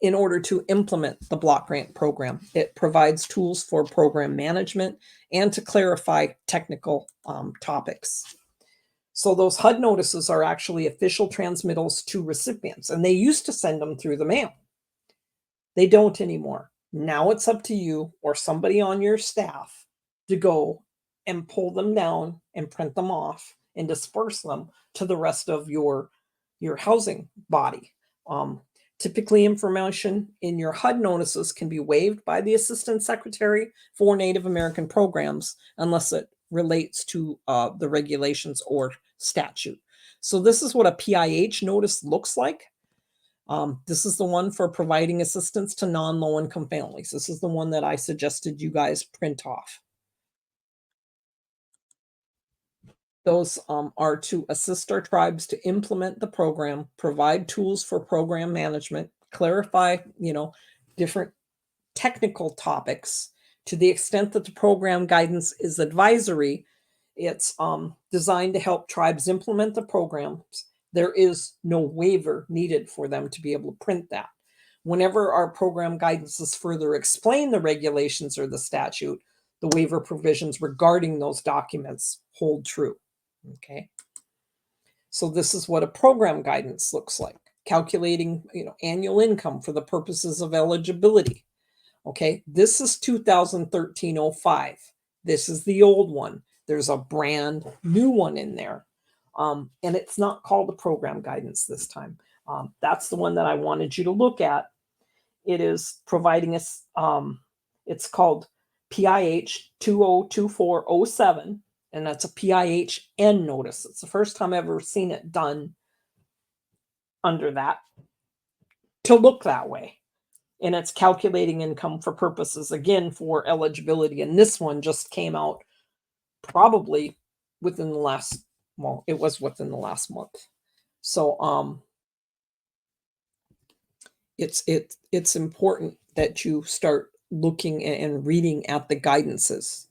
in order to implement the block grant program. It provides tools for program management and to clarify technical topics. So those HUD notices are actually official transmittals to recipients, and they used to send them through the mail. They don't anymore. Now it's up to you or somebody on your staff to go and pull them down and print them off and disperse them to the rest of your housing body. Typically, information in your HUD notices can be waived by the Assistant Secretary for Native American Programs unless it relates to the regulations or statute. So this is what a PIH notice looks like. This is the one for providing assistance to non-low-income families. This is the one that I suggested you guys print off. Those are to assist our tribes to implement the program, provide tools for program management, clarify, different technical topics. To the extent that the program guidance is advisory, it's designed to help tribes implement the programs. There is no waiver needed for them to be able to print that. Whenever our program guidances further explain the regulations or the statute, the waiver provisions regarding those documents hold true. Okay. So this is what a program guidance looks like. Calculating, annual income for the purposes of eligibility. Okay. This is 2013-05. This is the old one. There's a brand new one in there. And it's not called the program guidance this time. That's the one that I wanted you to look at. It is providing us, it's called PIH 2024-07. And that's a PIHN notice. It's the first time I've ever seen it done under that to look that way. And it's calculating income for purposes, again, for eligibility. And this one just came out probably within the last, it was within the last month. So it's important that you start looking and reading at the guidances.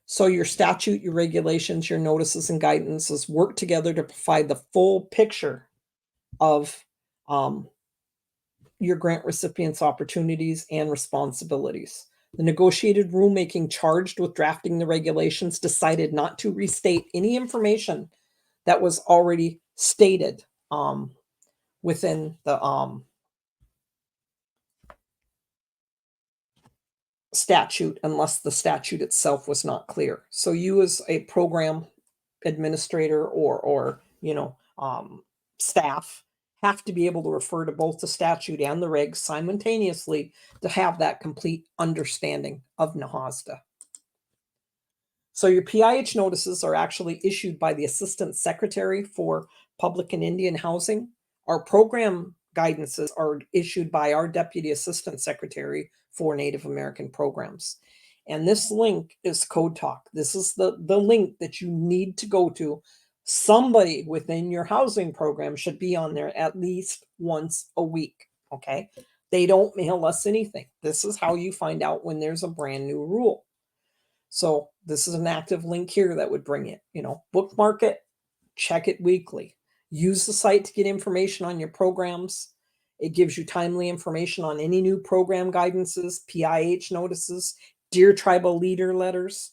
So your statute, your regulations, your notices and guidances work together to provide the full picture of your grant recipients' opportunities and responsibilities. The negotiated rulemaking charged with drafting the regulations decided not to restate any information that was already stated within the statute unless the statute itself was not clear. So you as a program administrator or staff have to be able to refer to both the statute and the regs simultaneously to have that complete understanding of NAHASDA. So your PIH notices are actually issued by the Assistant Secretary for Public and Indian Housing. Our program guidances are issued by our Deputy Assistant Secretary for Native American Programs. And this link is Code Talk. This is the link that you need to go to. Somebody within your housing program should be on there at least once a week, okay? They don't mail us anything. This is how you find out when there's a brand new rule. So this is an active link here that would bring it, bookmark it, check it weekly. Use the site to get information on your programs. It gives you timely information on any new program guidances, PIH notices, Dear Tribal Leader letters.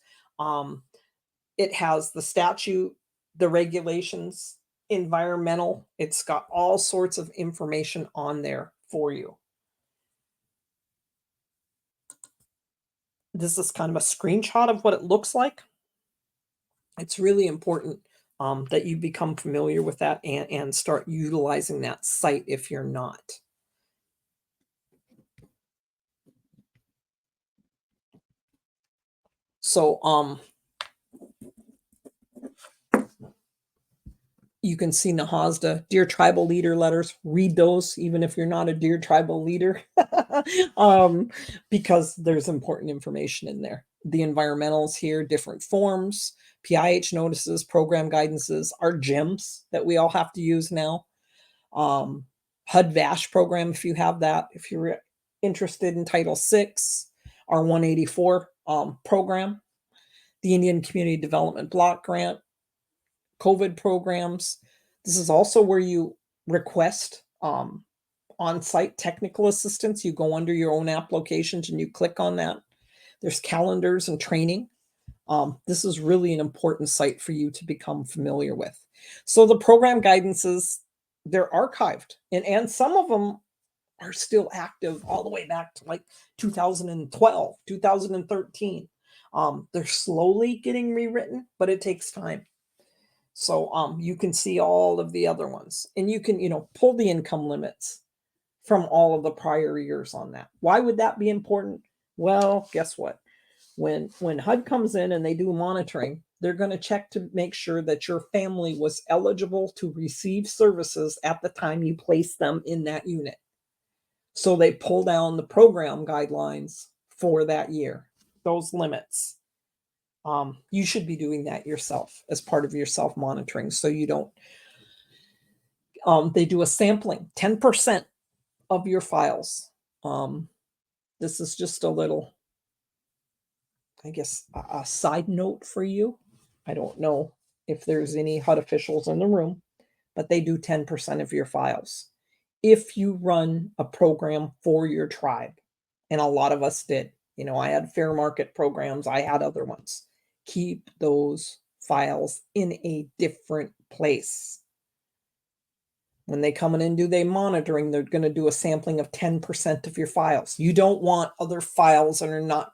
It has the statute, the regulations, environmental. It's got all sorts of information on there for you. This is kind of a screenshot of what it looks like. It's really important that you become familiar with that and start utilizing that site if you're not. So you can see NAHASDA, Dear Tribal Leader letters. Read those, even if you're not a Dear Tribal Leader, because there's important information in there. The environmentals here, different forms, PIH notices, program guidances, our gems that we all have to use now. HUD-VASH program, if you have that, if you're interested in Title VI, our 184 program, the Indian Community Development Block Grant, COVID programs. This is also where you request on-site technical assistance. You go under your own applications and you click on that. There's calendars and training. This is really an important site for you to become familiar with. So the program guidances, they're archived, and some of them are still active all the way back to like 2012, 2013. They're slowly getting rewritten, but it takes time. So you can see all of the other ones, and you can, pull the income limits from all of the prior years on that. Why would that be important? Well, guess what? When HUD comes in and they do monitoring, they're going to check to make sure that your family was eligible to receive services at the time you place them in that unit. So they pull down the program guidelines for that year, those limits. You should be doing that yourself as part of your self-monitoring, so you don't. They do a sampling, 10% of your files. This is just a little, I guess, a side note for you. I don't know if there's any HUD officials in the room, but they do 10% of your files. If you run a program for your tribe, and a lot of us did, I had fair market programs, I had other ones. Keep those files in a different place. When they come in and do their monitoring, they're going to do a sampling of 10% of your files. You don't want other files that are not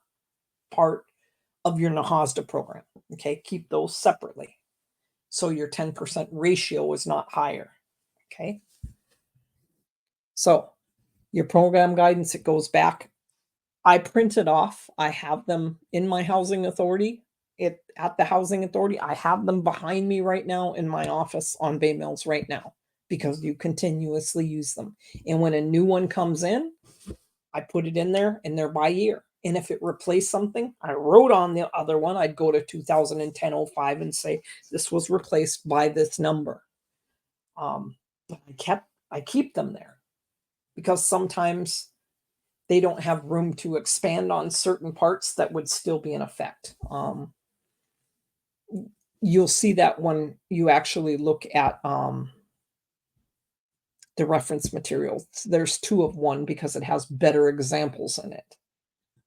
part of your NAHASDA program. Okay, keep those separately, so your 10% ratio is not higher. Okay, so your program guidance, it goes back. I print it off. I have them in my housing authority. At the housing authority, I have them behind me right now in my office on Bay Mills right now, because you continuously use them. And when a new one comes in, I put it in there, and they're by year. And if it replaced something, I wrote on the other one, I'd go to 2010-05 and say, this was replaced by this number. But I keep them there because sometimes they don't have room to expand on certain parts that would still be in effect. You'll see that when you actually look at the reference materials. There's 2 of 1 because it has better examples in it.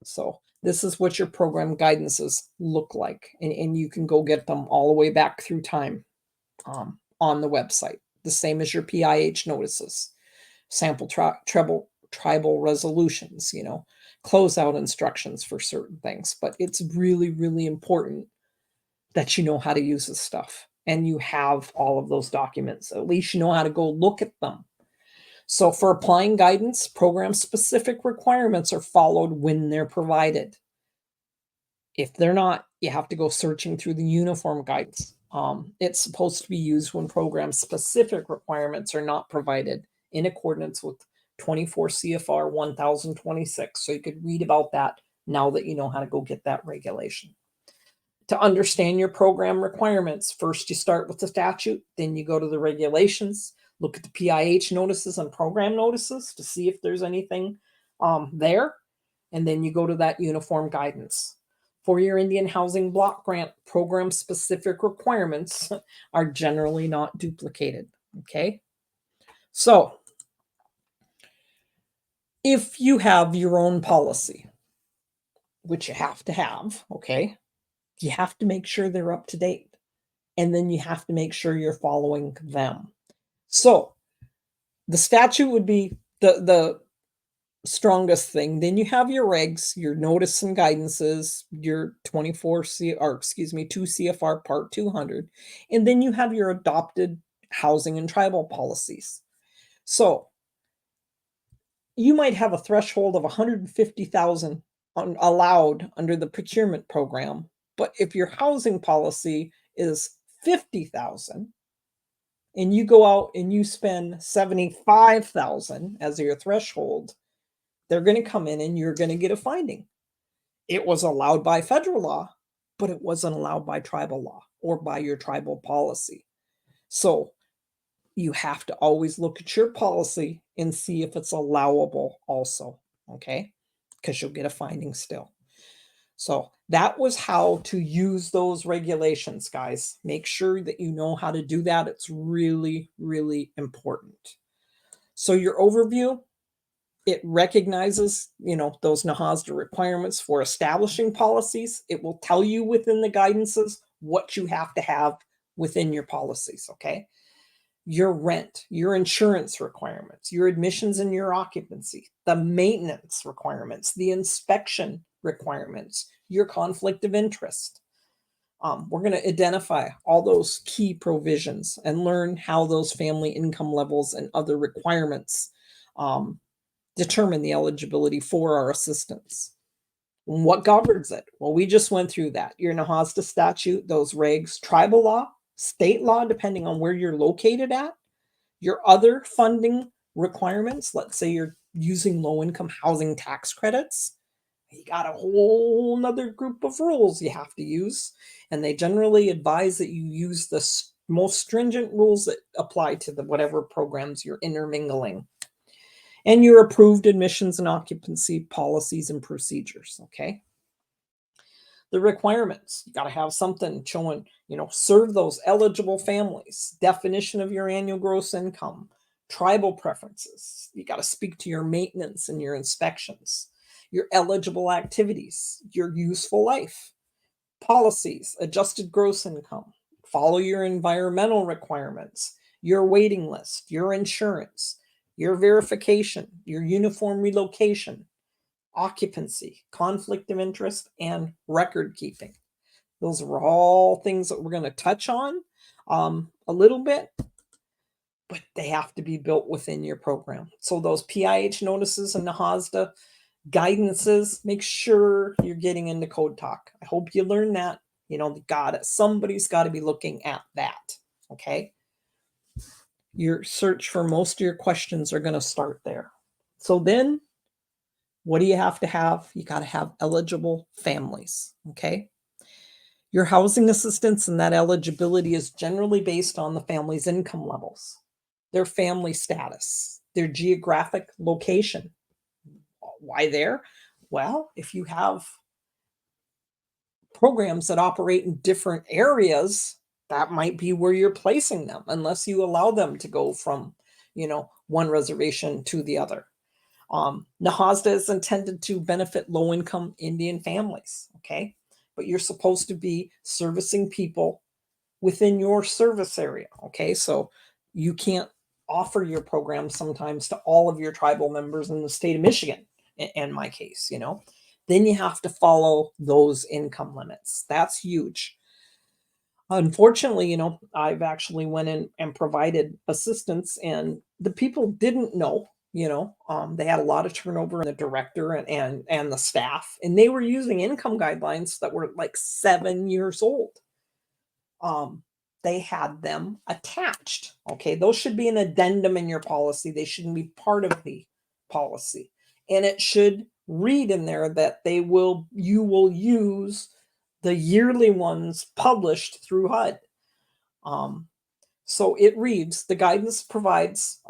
So this is what your program guidances look like, and you can go get them all the way back through time on the website. The same as your PIH notices, sample tribal resolutions, closeout instructions for certain things. But it's really, really important that you know how to use this stuff, and you have all of those documents. At least you know how to go look at them. So for applying guidance, program-specific requirements are followed when they're provided. If they're not, you have to go searching through the uniform guidance. It's supposed to be used when program-specific requirements are not provided in accordance with 24 CFR 1026. So you could read about that now that you know how to go get that regulation. To understand your program requirements, first you start with the statute, then you go to the regulations, look at the PIH notices and program notices to see if there's anything there, and then you go to that uniform guidance. for your Indian Housing Block Grant program specific requirements are generally not duplicated. Okay. So if you have your own policy, which you have to have, okay, you have to make sure they're up to date. And then you have to make sure you're following them. So the statute would be the strongest thing. Then you have your regs, your notice and guidances, your 2 CFR Part 200, and then you have your adopted housing and tribal policies. So you might have a threshold of 150,000 allowed under the procurement program, but if your housing policy is 50,000 and you go out and you spend 75,000 as your threshold, they're going to come in and you're going to get a finding. It was allowed by federal law, but it wasn't allowed by tribal law or by your tribal policy. So you have to always look at your policy and see if it's allowable also, okay? Because you'll get a finding still. So that was how to use those regulations, guys. Make sure that you know how to do that. It's really, really important. So your overview, it recognizes, those NAHASDA requirements for establishing policies. It will tell you within the guidances what you have to have within your policies, okay? Your rent, your insurance requirements, your admissions and your occupancy, the maintenance requirements, the inspection requirements, your conflict of interest. We're going to identify all those key provisions and learn how those family income levels and other requirements determine the eligibility for our assistance. What governs it? Well, we just went through that. Your NAHASDA statute, those regs, tribal law, state law, depending on where you're located at, your other funding requirements. Let's say you're using low-income housing tax credits. You got a whole nother group of rules you have to use. And they generally advise that you use the most stringent rules that apply to whatever programs you're intermingling. And your approved admissions and occupancy policies and procedures, okay? The requirements, you got to have something showing, serve those eligible families, definition of your annual gross income, tribal preferences. You got to speak to your maintenance and your inspections, your eligible activities, your useful life, policies, adjusted gross income, follow your environmental requirements, your waiting list, your insurance, your verification, your uniform relocation, occupancy, conflict of interest, and record keeping. Those are all things that we're going to touch on a little bit, but they have to be built within your program. So those PIH notices and NAHASDA guidances, make sure you're getting into code talk. I hope you learn that. Somebody's got to be looking at that, okay? Your search for most of your questions are going to start there. So then, what do you have to have? You got to have eligible families, okay? Your housing assistance and that eligibility is generally based on the family's income levels, their family status, their geographic location. Why there? Well, if you have programs that operate in different areas, that might be where you're placing them, unless you allow them to go from, one reservation to the other. NAHASDA is intended to benefit low-income Indian families, okay? But you're supposed to be servicing people within your service area, okay? So you can't offer your program sometimes to all of your tribal members in the state of Michigan, in my case, Then you have to follow those income limits. That's huge. Unfortunately, I've actually went in and provided assistance, and the people didn't know. They had a lot of turnover in the director and the staff, and they were using income guidelines that were like 7 years old. They had them attached. Okay, those should be an addendum in your policy. They shouldn't be part of the policy, and it should read in there that you will use the yearly ones published through HUD. So it reads, the guidance provides,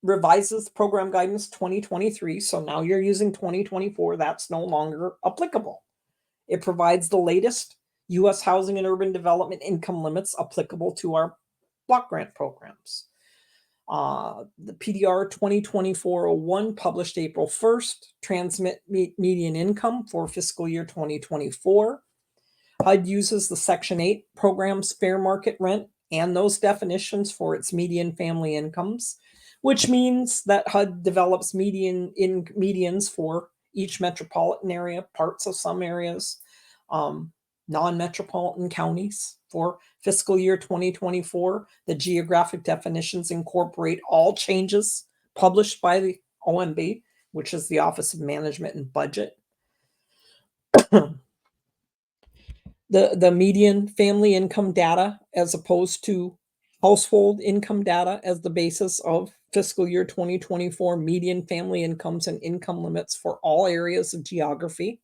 revises program guidance 2023. So now you're using 2024. That's no longer applicable. It provides the latest U.S. housing and urban development income limits applicable to our block grant programs. The PDR 2024-01 published April 1st, transmit median income for fiscal year 2024. HUD uses the Section 8 program's fair market rent and those definitions for its median family incomes, which means that HUD develops medians for each metropolitan area, parts of some areas, non-metropolitan counties. For fiscal year 2024, the geographic definitions incorporate all changes published by the OMB, which is the Office of Management and Budget. The median family income data, as opposed to household income data, as the basis of fiscal year 2024 median family incomes and income limits for all areas of geography.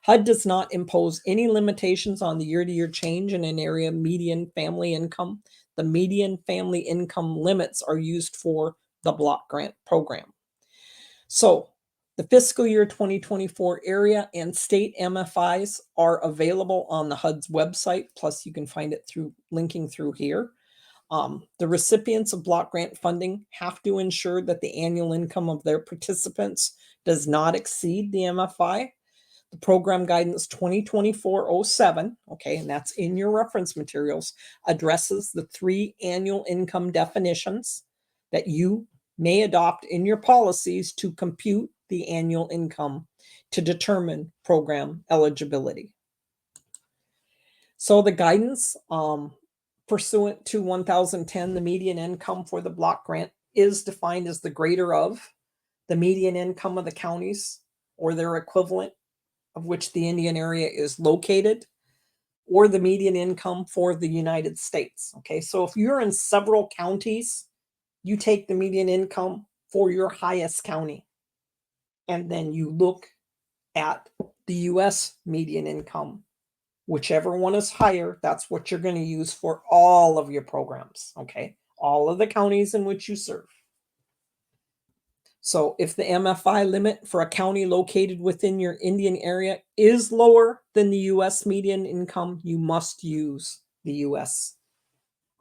HUD does not impose any limitations on the year-to-year change in an area median family income. The median family income limits are used for the block grant program. So the fiscal year 2024 area and state MFIs are available on the HUD's website. Plus, you can find it through linking through here. The recipients of block grant funding have to ensure that the annual income of their participants does not exceed the MFI. The program guidance 2024-07, okay, and that's in your reference materials, addresses the 3 annual income definitions that you may adopt in your policies to compute the annual income to determine program eligibility. So the guidance, pursuant to 1010, the median income for the block grant is defined as the greater of the median income of the counties or their equivalent of which the Indian area is located, or the median income for the United States. Okay, so if you're in several counties, you take the median income for your highest county, and then you look at the US median income. Whichever one is higher, that's what you're going to use for all of your programs, okay? All of the counties in which you serve. So if the MFI limit for a county located within your Indian area is lower than the US median income, you must use the US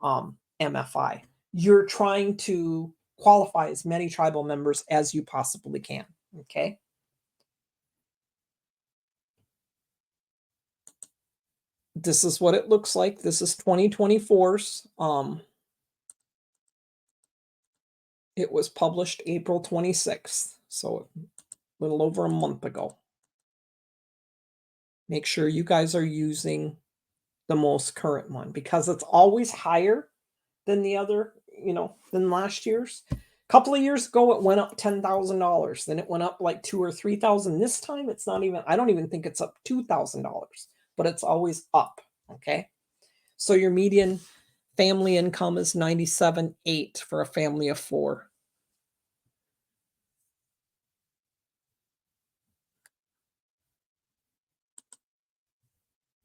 MFI. You're trying to qualify as many tribal members as you possibly can, okay? This is what it looks like. This is 2024's. It was published April 26th, so a little over a month ago. Make sure you guys are using the most current one because it's always higher than the other, than last year's. A couple of years ago, it went up $10,000. Then it went up like $2,000 or $3,000. This time, it's not even, I don't even think it's up $2,000, but it's always up, okay? So your median family income is $97,800 for a family of 4.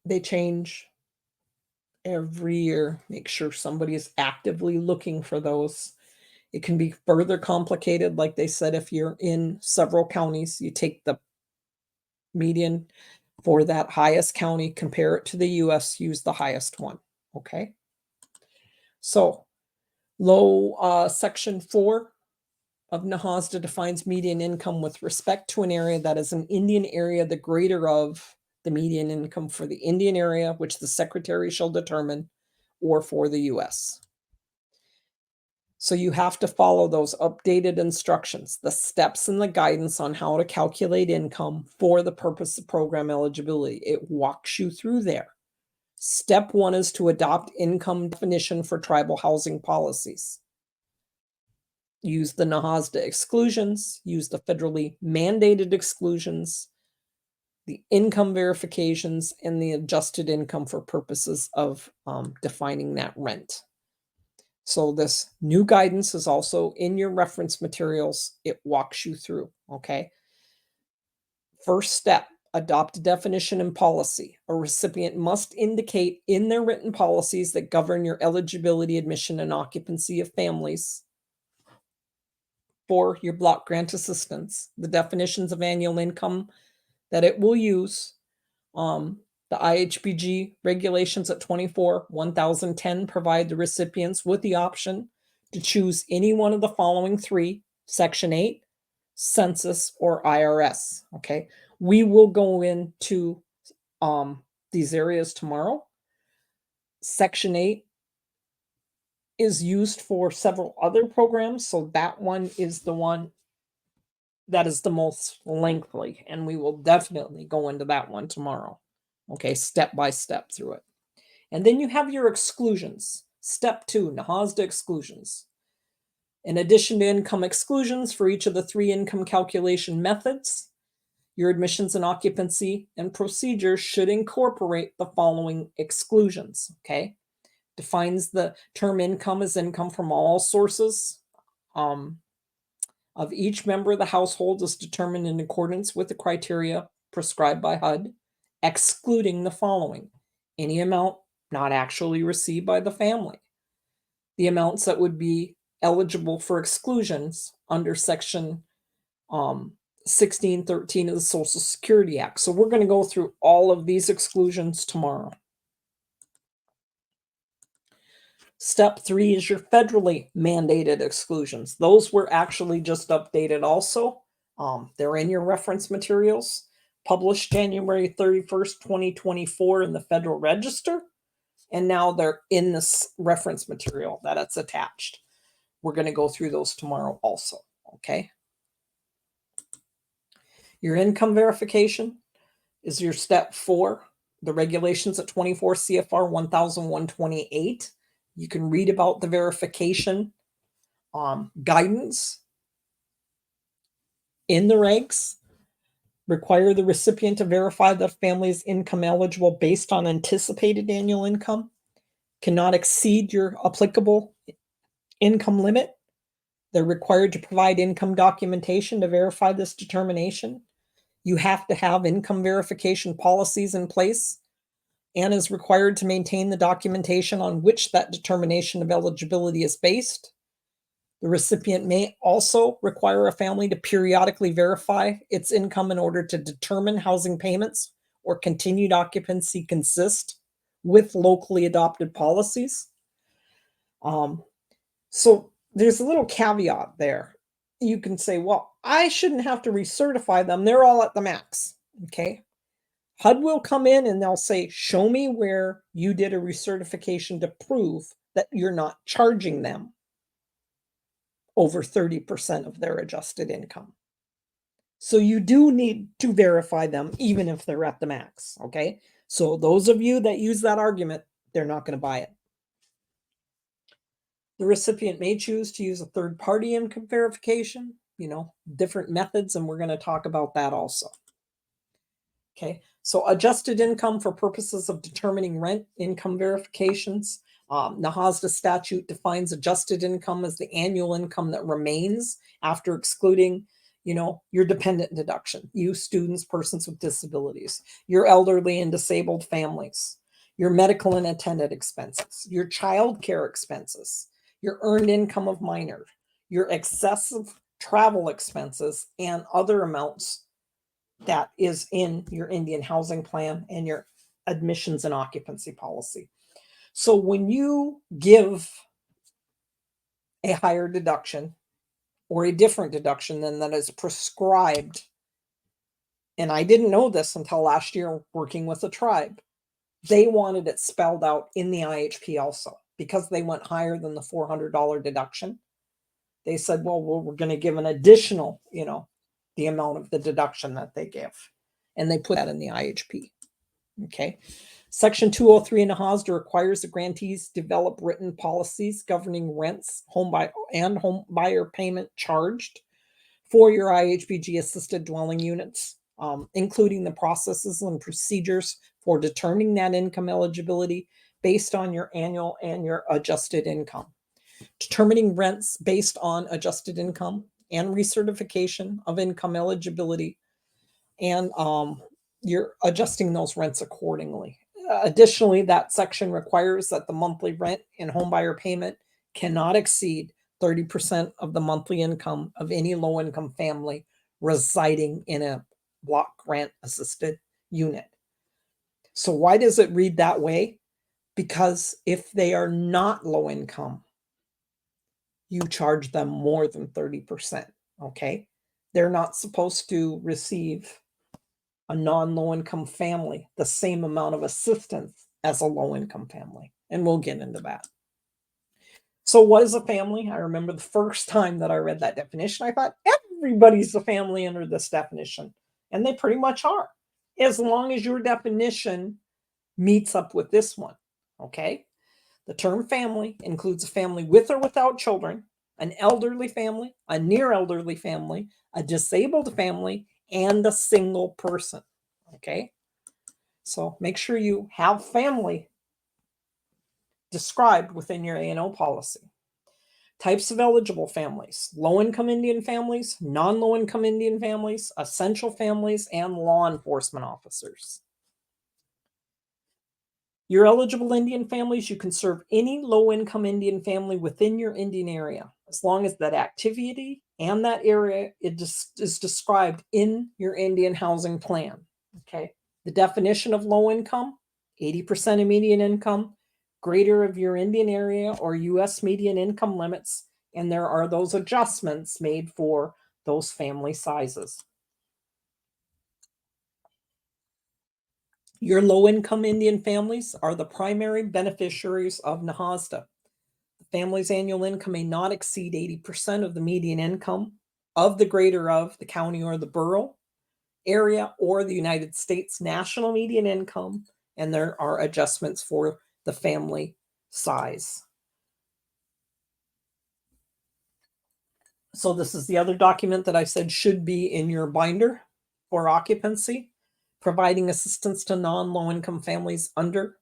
They change every year. Make sure somebody is actively looking for those. It can be further complicated. Like they said, if you're in several counties, you take the median for that highest county, compare it to the US, use the highest one, okay? So section 4 of NAHASDA defines median income with respect to an area that is an Indian area, the greater of the median income for the Indian area, which the secretary shall determine, or for the US. So you have to follow those updated instructions, the steps and the guidance on how to calculate income for the purpose of program eligibility. It walks you through there. Step 1 is to adopt income definition for tribal housing policies. Use the NAHASDA exclusions, use the federally mandated exclusions, the income verifications, and the adjusted income for purposes of defining that rent. So this new guidance is also in your reference materials. It walks you through, okay? First step, adopt a definition and policy. A recipient must indicate in their written policies that govern your eligibility, admission, and occupancy of families for your block grant assistance, the definitions of annual income that it will use, The IHBG regulations at 24-1010 provide the recipients with the option to choose any one of the following three: Section 8, Census, or IRS. Okay, we will go into these areas tomorrow. Section 8 is used for several other programs, so that one is the one that is the most lengthy, and we will definitely go into that one tomorrow. Okay, step by step through it. And then you have your exclusions. Step 2, NAHASDA exclusions. In addition to income exclusions for each of the three income calculation methods, your admissions and occupancy and procedures should incorporate the following exclusions. Okay, defines the term income as income from all sources of each member of the household is determined in accordance with the criteria prescribed by HUD, excluding the following: any amount not actually received by the family, the amounts that would be eligible for exclusions under Section 1613 of the Social Security Act. So we're going to go through all of these exclusions tomorrow. Step 3 is your federally mandated exclusions. Those were actually just updated also. They're in your reference materials, published January 31st, 2024 in the Federal Register. And now they're in this reference material that it's attached. We're going to go through those tomorrow also. Okay. Your income verification is your step 4. The regulations at 24 CFR 1128. You can read about the verification guidance in the regs. Require the recipient to verify the family's income eligible based on anticipated annual income. Cannot exceed your applicable income limit. They're required to provide income documentation to verify this determination. You have to have income verification policies in place and is required to maintain the documentation on which that determination of eligibility is based. The recipient may also require a family to periodically verify its income in order to determine housing payments or continued occupancy consist with locally adopted policies. So there's a little caveat there. You can say, well, I shouldn't have to recertify them. They're all at the max. Okay. HUD will come in and they'll say, show me where you did a recertification to prove that you're not charging them over 30% of their adjusted income. So you do need to verify them even if they're at the max. Okay. So those of you that use that argument, they're not going to buy it. The recipient may choose to use a third-party income verification, different methods, and we're going to talk about that also. Okay, so adjusted income for purposes of determining rent income verifications. NAHASDA statute defines adjusted income as the annual income that remains after excluding, your dependent deduction, you students, persons with disabilities, your elderly and disabled families, your medical and attendant expenses, your child care expenses, your earned income of minor, your excessive travel expenses, and other amounts that is in your Indian housing plan and your admissions and occupancy policy. So when you give a higher deduction or a different deduction than that is prescribed, and I didn't know this until last year working with a tribe, they wanted it spelled out in the IHP also. Because they went higher than the $400 deduction, they said, well, we're going to give an additional, the amount of the deduction that they give. And they put that in the IHP. Okay. Section 203 in NAHASDA requires the grantees develop written policies governing rents, home buyer payment charged for your IHBG assisted dwelling units, including the processes and procedures for determining that income eligibility based on your annual and your adjusted income. Determining rents based on adjusted income and recertification of income eligibility, and you're adjusting those rents accordingly. Additionally, that section requires that the monthly rent and homebuyer payment cannot exceed 30% of the monthly income of any low-income family residing in a block grant assisted unit. So why does it read that way? Because if they are not low income, you charge them more than 30%. Okay. They're not supposed to receive a non-low income family the same amount of assistance as a low income family. And we'll get into that. So what is a family? I remember the first time that I read that definition, I thought everybody's a family under this definition. And they pretty much are, as long as your definition meets up with this one. Okay. The term family includes a family with or without children, an elderly family, a near elderly family, a disabled family, and a single person. Okay. So make sure you have family described within your A&O policy. Types of eligible families: low-income Indian families, non-low-income Indian families, essential families, and law enforcement officers. Your eligible Indian families, you can serve any low-income Indian family within your Indian area, as long as that activity and that area is described in your Indian housing plan. Okay. The definition of low income: 80% of median income, greater of your Indian area or U.S. median income limits, and there are those adjustments made for those family sizes. Your low-income Indian families are the primary beneficiaries of NAHASDA. The family's annual income may not exceed 80% of the median income of the greater of the county or the borough area or the United States national median income, and there are adjustments for the family size. So this is the other document that I said should be in your binder for occupancy, providing assistance to non-low-income families under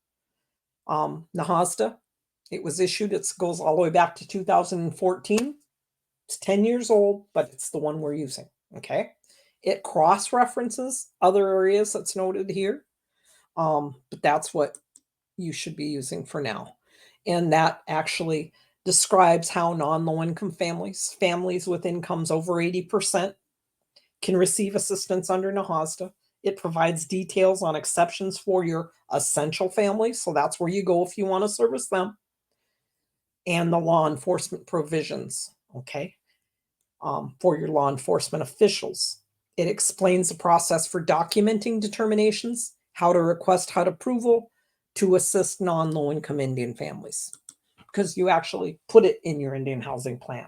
NAHASDA. It was issued, it goes all the way back to 2014. It's 10 years old, but it's the one we're using, okay? It cross-references other areas that's noted here, but that's what you should be using for now. And that actually describes how non-low-income families, families with incomes over 80%, can receive assistance under NAHASDA. It provides details on exceptions for your essential families, so that's where you go if you want to service them, and the law enforcement provisions, okay, for your law enforcement officials. It explains the process for documenting determinations, how to request HUD approval to assist non-low-income Indian families, because you actually put it in your Indian housing plan.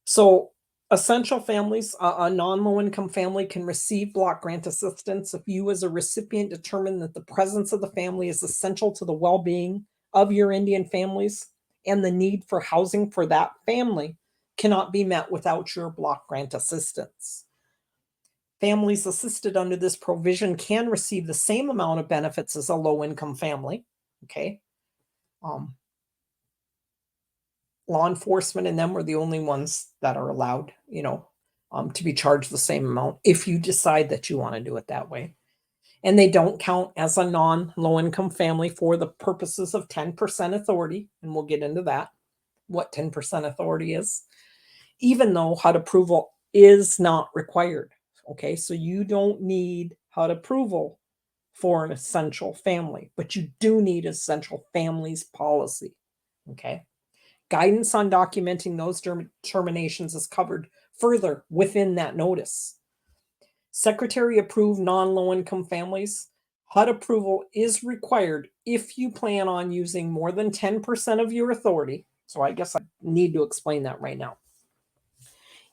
So essential families, a non-low-income family can receive block grant assistance if you as a recipient determine that the presence of the family is essential to the well-being of your Indian families and the need for housing for that family cannot be met without your block grant assistance. Families assisted under this provision can receive the same amount of benefits as a low-income family, okay? Law enforcement and them are the only ones that are allowed, to be charged the same amount if you decide that you want to do it that way. And they don't count as a non-low-income family for the purposes of 10% authority, and we'll get into that, what 10% authority is, even though HUD approval is not required. Okay, so you don't need HUD approval for an essential family, but you do need essential families policy. Okay. Guidance on documenting those determinations is covered further within that notice. Secretary approved non-low-income families, HUD approval is required if you plan on using more than 10% of your authority. So I guess I need to explain that right now.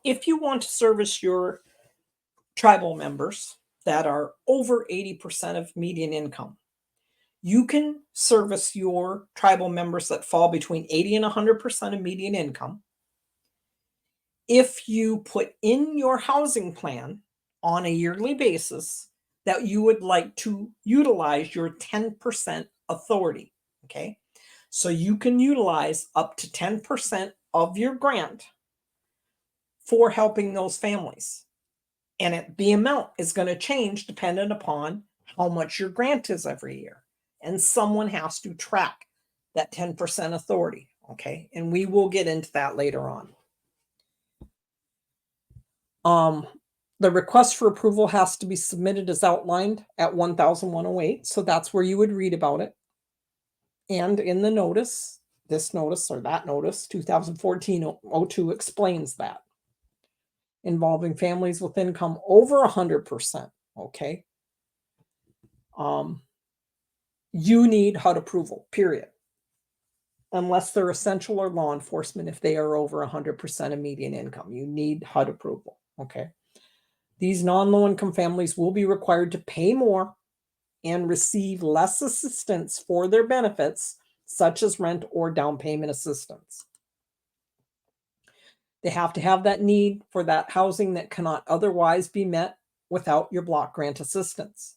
If you want to service your tribal members that are over 80% of median income, you can service your tribal members that fall between 80 and 100% of median income if you put in your housing plan on a yearly basis that you would like to utilize your 10% authority. Okay. So you can utilize up to 10% of your grant for helping those families. And the amount is going to change dependent upon how much your grant is every year. And someone has to track that 10% authority. Okay. And we will get into that later on. The request for approval has to be submitted as outlined at 1,108. So that's where you would read about it. And in the notice, this notice or that notice, 2014-02 explains that. Involving families with income over 100%, okay? You need HUD approval, period. Unless they're essential or law enforcement, if they are over 100% of median income, you need HUD approval, okay? These non-low income families will be required to pay more and receive less assistance for their benefits, such as rent or down payment assistance. They have to have that need for that housing that cannot otherwise be met without your block grant assistance.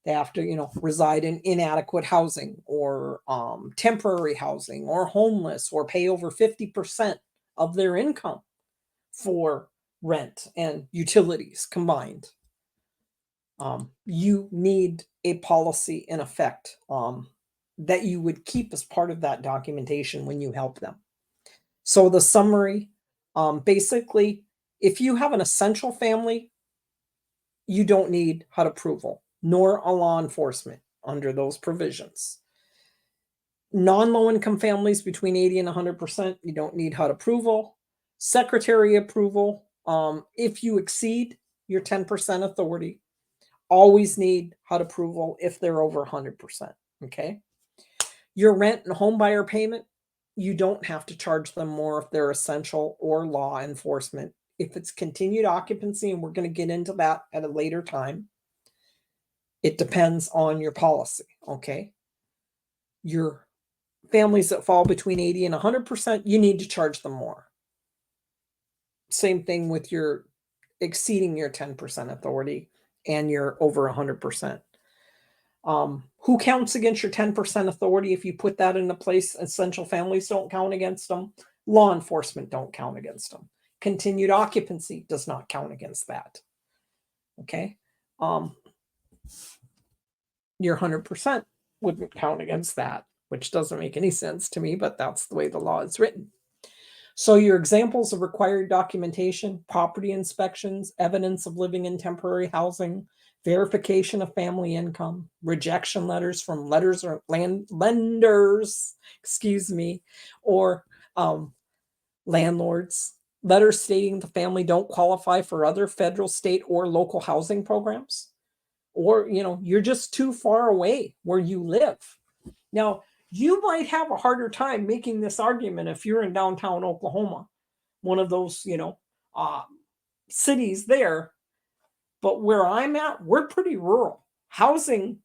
They have to, reside in inadequate housing or temporary housing or homeless or pay over 50% of their income for rent and utilities combined. You need a policy in effect that you would keep as part of that documentation when you help them. So the summary, basically, if you have an essential family, you don't need HUD approval, nor a law enforcement under those provisions. Non-low income families between 80 and 100%, you don't need HUD approval. Secretary approval, if you exceed your 10% authority, always need HUD approval if they're over 100%, okay? Your rent and home buyer payment, you don't have to charge them more if they're essential or law enforcement. If it's continued occupancy, and we're going to get into that at a later time, it depends on your policy, okay? Your families that fall between 80 and 100%, you need to charge them more. Same thing with your exceeding your 10% authority and you're over 100%. Who counts against your 10% authority? If you put that into place, essential families don't count against them. Law enforcement don't count against them. Continued occupancy does not count against that. Okay. Your 100% wouldn't count against that, which doesn't make any sense to me, but that's the way the law is written. So your examples of required documentation, property inspections, evidence of living in temporary housing, verification of family income, rejection letters from lenders, or landlords, letters stating the family don't qualify for other federal, state, or local housing programs, or you're just too far away where you live. Now, you might have a harder time making this argument if you're in downtown Oklahoma, one of those, cities there. But where I'm at, we're pretty rural. The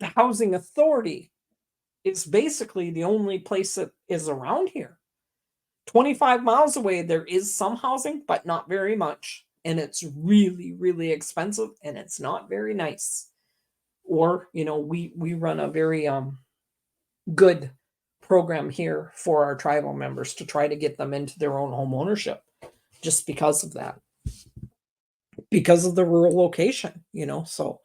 housing authority is basically the only place that is around here. 25 miles away, there is some housing, but not very much. And it's really, really expensive, and it's not very nice. Or, we run a very good program here for our tribal members to try to get them into their own home ownership just because of that. Because of the rural location, so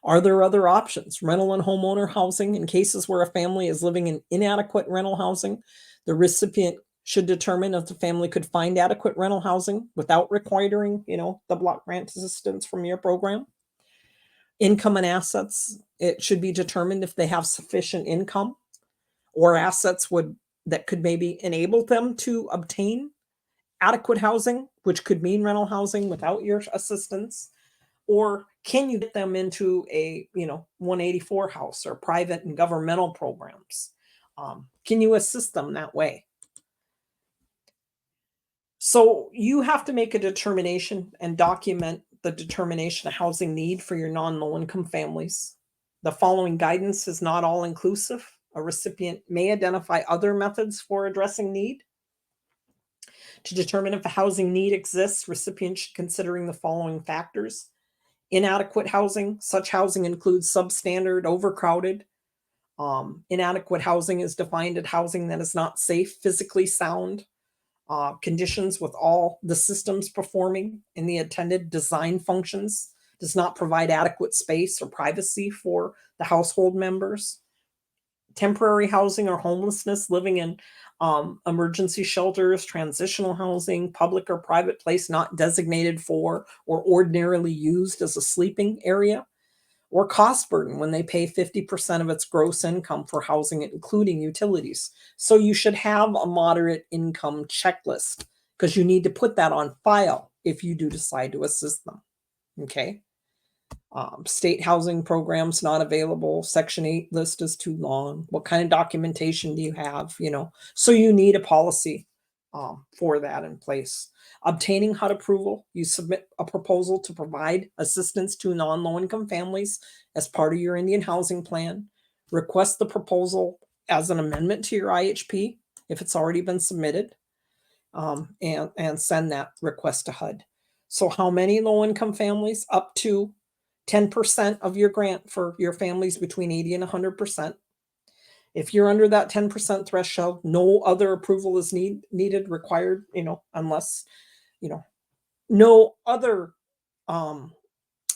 are there other options? Rental and homeowner housing. In cases where a family is living in inadequate rental housing, the recipient should determine if the family could find adequate rental housing without requiring, the block grant assistance from your program. Income and assets, it should be determined if they have sufficient income or assets that could maybe enable them to obtain adequate housing, which could mean rental housing without your assistance. Or can you get them into a 184 house or private and governmental programs? Can you assist them that way? So you have to make a determination and document the determination of housing need for your non-low income families. The following guidance is not all inclusive. A recipient may identify other methods for addressing need. To determine if a housing need exists, recipients should considering the following factors. Inadequate housing. Such housing includes substandard, overcrowded. Inadequate housing is defined as housing that is not safe, physically sound. Conditions with all the systems performing in the intended design functions, does not provide adequate space or privacy for the household members. Temporary housing or homelessness, living in emergency shelters, transitional housing, public or private place not designated for or ordinarily used as a sleeping area, or cost burden when they pay 50% of its gross income for housing, including utilities. So you should have a moderate income checklist because you need to put that on file if you do decide to assist them. Okay. State housing programs not available. Section 8 list is too long. What kind of documentation do you have? So you need a policy for that in place. Obtaining HUD approval, you submit a proposal to provide assistance to non-low income families as part of your Indian housing plan. Request the proposal as an amendment to your IHP if it's already been submitted, and send that request to HUD. So how many low income families? Up to 10% of your grant for your families between 80 and 100%. If you're under that 10% threshold, no other approval is needed, required, unless, no other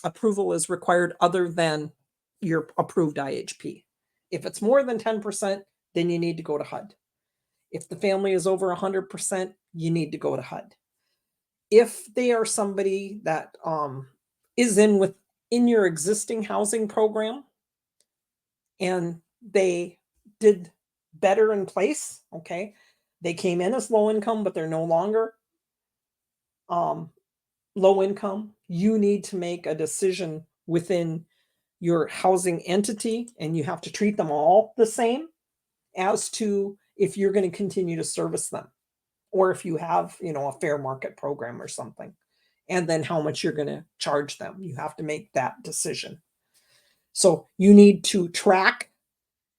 approval is required other than your approved IHP. If it's more than 10%, then you need to go to HUD. If the family is over 100%, you need to go to HUD. If they are somebody that is in your existing housing program and they did better in place, okay, they came in as low income, but they're no longer low income, you need to make a decision within your housing entity, and you have to treat them all the same as to if you're going to continue to service them, or if you have, a fair market program or something, and then how much you're going to charge them. You have to make that decision. So you need to track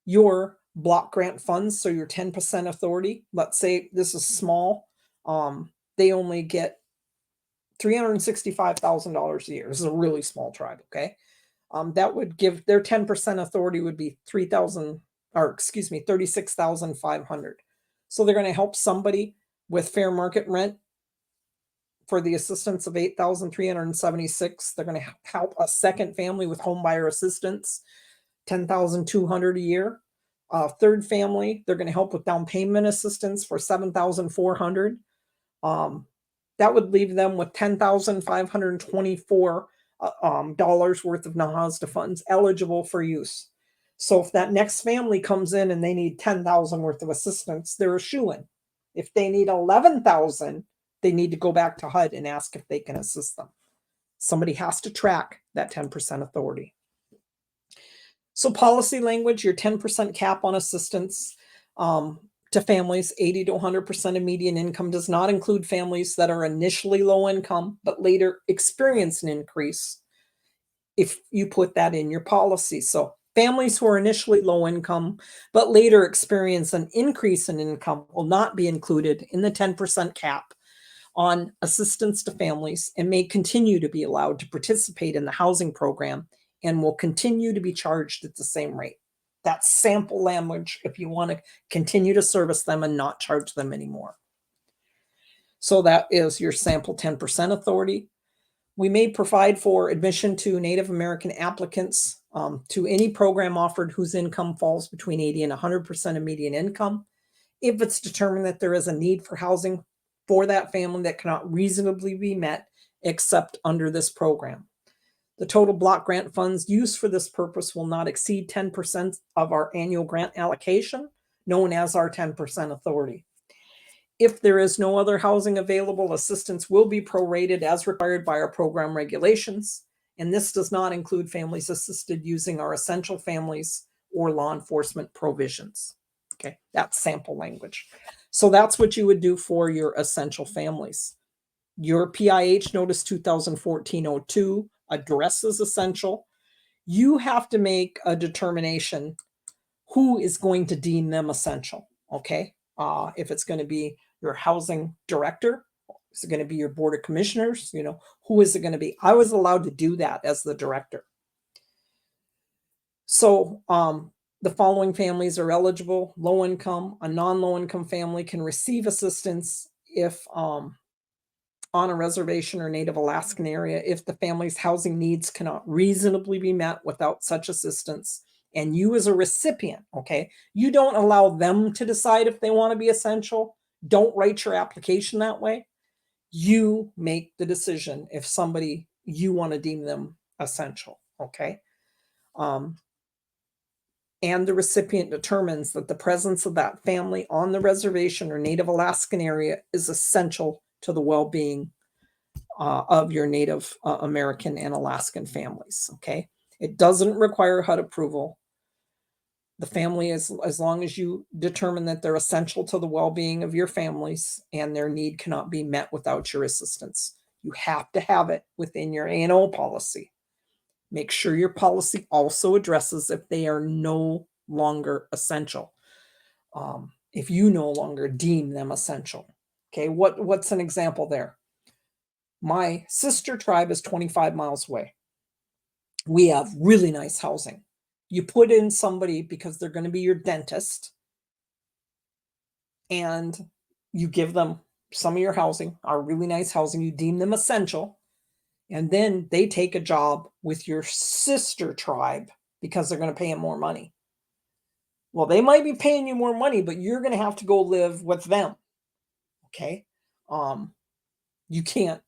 your block grant funds. So your 10% authority, let's say this is small, they only get $365,000 a year. This is a really small tribe. Okay. That would give their 10% authority would be 36,500. So they're going to help somebody with fair market rent for the assistance of 8,376. They're going to help a second family with home buyer assistance, 10,200 a year. Third family, they're going to help with down payment assistance for 7,400. That would leave them with $10,524 dollars worth of NAHASDA funds eligible for use. So if that next family comes in and they need 10,000 worth of assistance, they're a shoo-in. If they need 11,000, they need to go back to HUD and ask if they can assist them. Somebody has to track that 10% authority. So policy language, your 10% cap on assistance to families 80 to 100% of median income does not include families that are initially low income, but later experience an increase if you put that in your policy. So families who are initially low income, but later experience an increase in income will not be included in the 10% cap on assistance to families and may continue to be allowed to participate in the housing program and will continue to be charged at the same rate. That's sample language if you want to continue to service them and not charge them anymore. So that is your sample 10% authority. We may provide for admission to Native American applicants to any program offered whose income falls between 80 and 100% of median income. If it's determined that there is a need for housing for that family that cannot reasonably be met except under this program. The total block grant funds used for this purpose will not exceed 10% of our annual grant allocation, known as our 10% authority. If there is no other housing available, assistance will be prorated as required by our program regulations, and this does not include families assisted using our essential families or law enforcement provisions. Okay, that's sample language. So that's what you would do for your essential families. Your PIH Notice 2014-02 addresses essential. You have to make a determination who is going to deem them essential. Okay, if it's going to be your housing director, is it going to be your board of commissioners? Who is it going to be? I was allowed to do that as the director. So the following families are eligible: low income. A non-low income family can receive assistance if on a reservation or Native Alaskan area, if the family's housing needs cannot reasonably be met without such assistance, and you as a recipient, okay, you don't allow them to decide if they want to be essential. Don't write your application that way. You make the decision if somebody, you want to deem them essential, okay? And the recipient determines that the presence of that family on the reservation or Native Alaskan area is essential to the well-being of your Native American and Alaskan families, okay? It doesn't require HUD approval. The family, as long as you determine that they're essential to the well-being of your families and their need cannot be met without your assistance. You have to have it within your A&O policy. Make sure your policy also addresses if they are no longer essential. If you no longer deem them essential. Okay, what's an example there? My sister tribe is 25 miles away. We have really nice housing. You put in somebody because they're going to be your dentist, and you give them some of your housing, our really nice housing, you deem them essential, and then they take a job with your sister tribe because they're going to pay them more money. Well, they might be paying you more money, but you're going to have to go live with them. Okay. You can't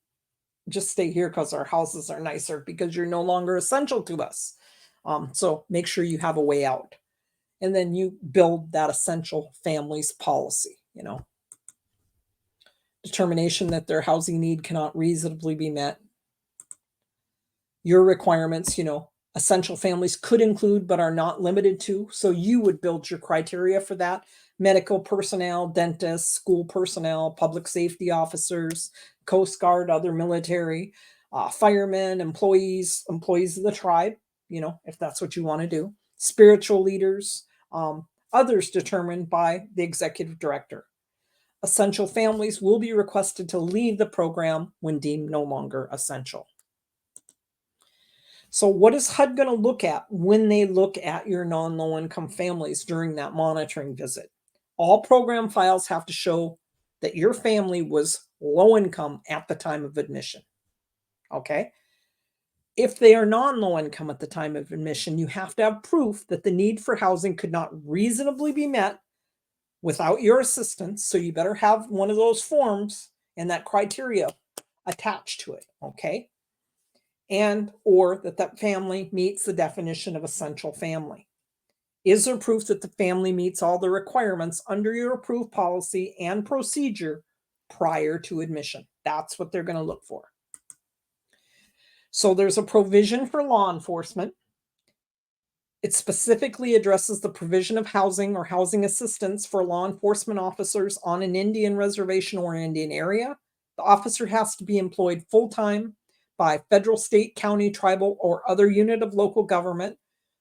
just stay here because our houses are nicer because you're no longer essential to us. So make sure you have a way out. And then you build that essential families policy, determination that their housing need cannot reasonably be met. Your requirements, essential families could include, but are not limited to. So you would build your criteria for that. Medical personnel, dentists, school personnel, public safety officers, Coast Guard, other military, firemen, employees of the tribe, if that's what you want to do. Spiritual leaders, others determined by the executive director. Essential families will be requested to leave the program when deemed no longer essential. So what is HUD going to look at when they look at your non-low income families during that monitoring visit? All program files have to show that your family was low income at the time of admission. Okay. If they are non-low income at the time of admission, you have to have proof that the need for housing could not reasonably be met without your assistance. So you better have one of those forms and that criteria attached to it. Okay. And or that family meets the definition of essential family. Is there proof that the family meets all the requirements under your approved policy and procedure prior to admission? That's what they're going to look for. So there's a provision for law enforcement. It specifically addresses the provision of housing or housing assistance for law enforcement officers on an Indian reservation or Indian area. The officer has to be employed full-time by federal, state, county, tribal, or other unit of local government,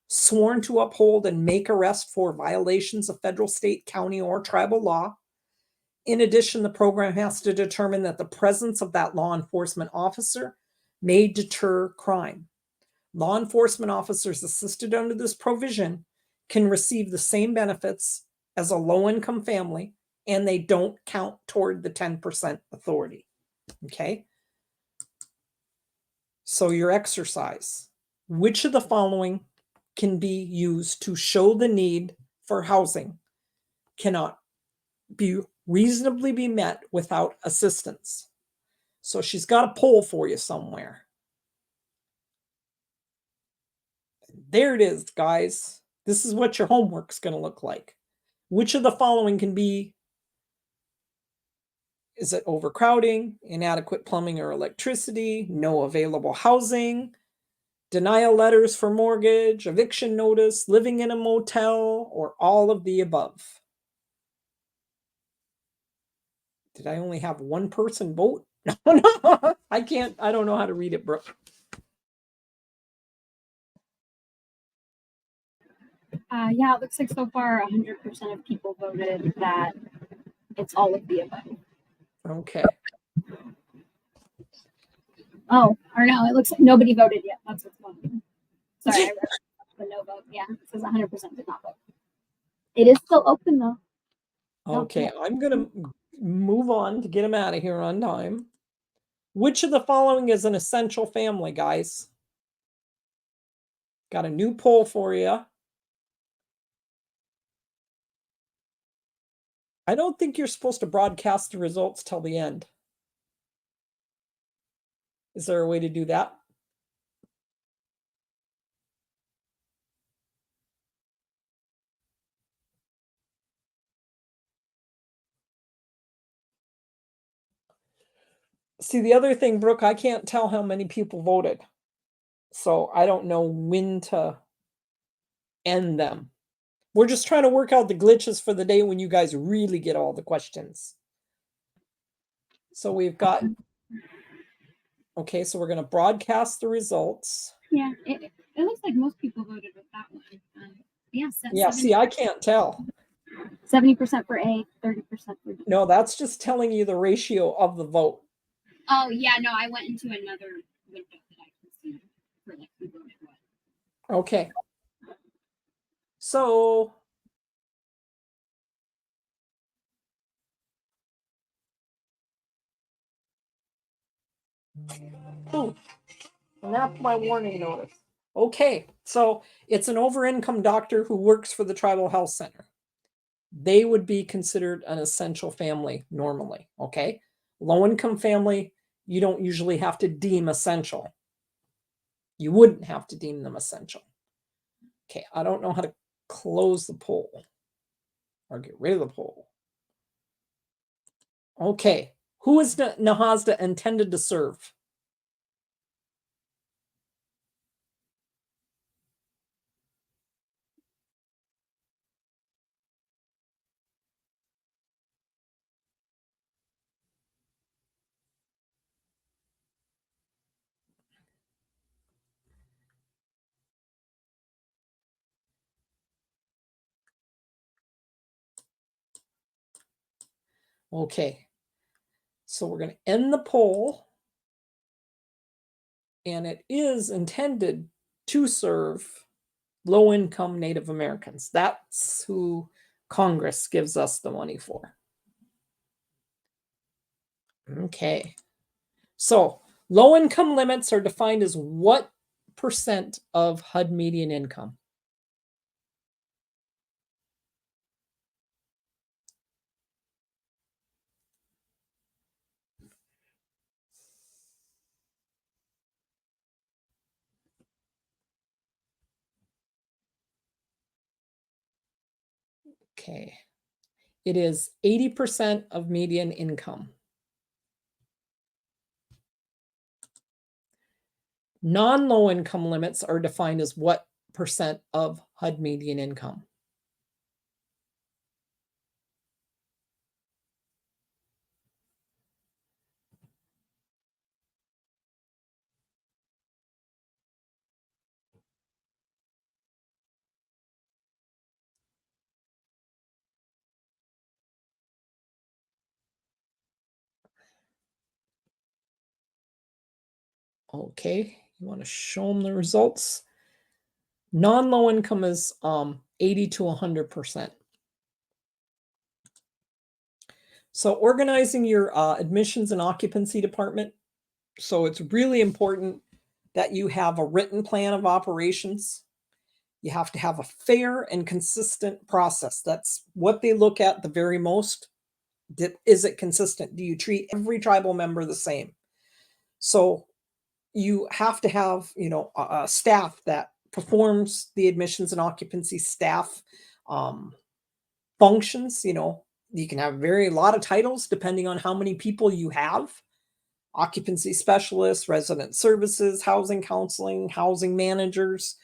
sworn to uphold and make arrest for violations of federal, state, county, or tribal law. In addition, the program has to determine that the presence of that law enforcement officer may deter crime. Law enforcement officers assisted under this provision can receive the same benefits as a low-income family, and they don't count toward the 10% authority. Okay? So your exercise. Which of the following can be used to show the need for housing cannot be reasonably be met without assistance? So she's got a poll for you somewhere. There it is, guys. This is what your homework's going to look like. Which of the following can be? Is it overcrowding, inadequate plumbing or electricity, no available housing, denial letters for mortgage, eviction notice, living in a motel, or all of the above? Did I only have one person vote? No, I can't. I don't know how to read it, Brooke. Yeah, it looks like so far 100% of people voted that it's all of the above. Okay. Oh, or no, it looks like nobody voted yet. That's what's going on. Sorry, I read the no vote. Yeah, it says 100% did not vote. It is still open though. Okay, I'm going to move on to get him out of here on time. Which of the following is an essential family, guys? Got a new poll for you. I don't think you're supposed to broadcast the results till the end. Is there a way to do that? See, the other thing, Brooke, I can't tell how many people voted. So I don't know when to end them. We're just trying to work out the glitches for the day when you guys really get all the questions. So we've got, okay, so we're going to broadcast the results. Yeah, it looks like most people voted with that one. Yeah, see, I can't tell. 70% for A, 30% for B. No, that's just telling you the ratio of the vote. Oh, yeah, no, I went into another window that I can see for like who voted what. Okay. So oh, and that's my warning notice. Okay, so it's an over-income doctor who works for the tribal health center. They would be considered an essential family normally, okay? Low-income family, you don't usually have to deem essential. You wouldn't have to deem them essential. Okay, I don't know how to close the poll or get rid of the poll. Okay, who is NAHASDA intended to serve? Okay, so we're going to end the poll, and it is intended to serve low-income Native Americans. That's who Congress gives us the money for. Okay, so low-income limits are defined as what percent of HUD median income? Okay, it is 80% of median income. Non-low income limits are defined as what percent of HUD median income? Okay, you want to show them the results? Non-low income is 80 to 100%. So organizing your admissions and occupancy department. So it's really important that you have a written plan of operations. You have to have a fair and consistent process. That's what they look at the very most. Is it consistent? Do you treat every tribal member the same? So you have to have, a staff that performs the admissions and occupancy staff functions. You can have a lot of titles depending on how many people you have. Occupancy specialists, resident services, housing counseling, housing managers.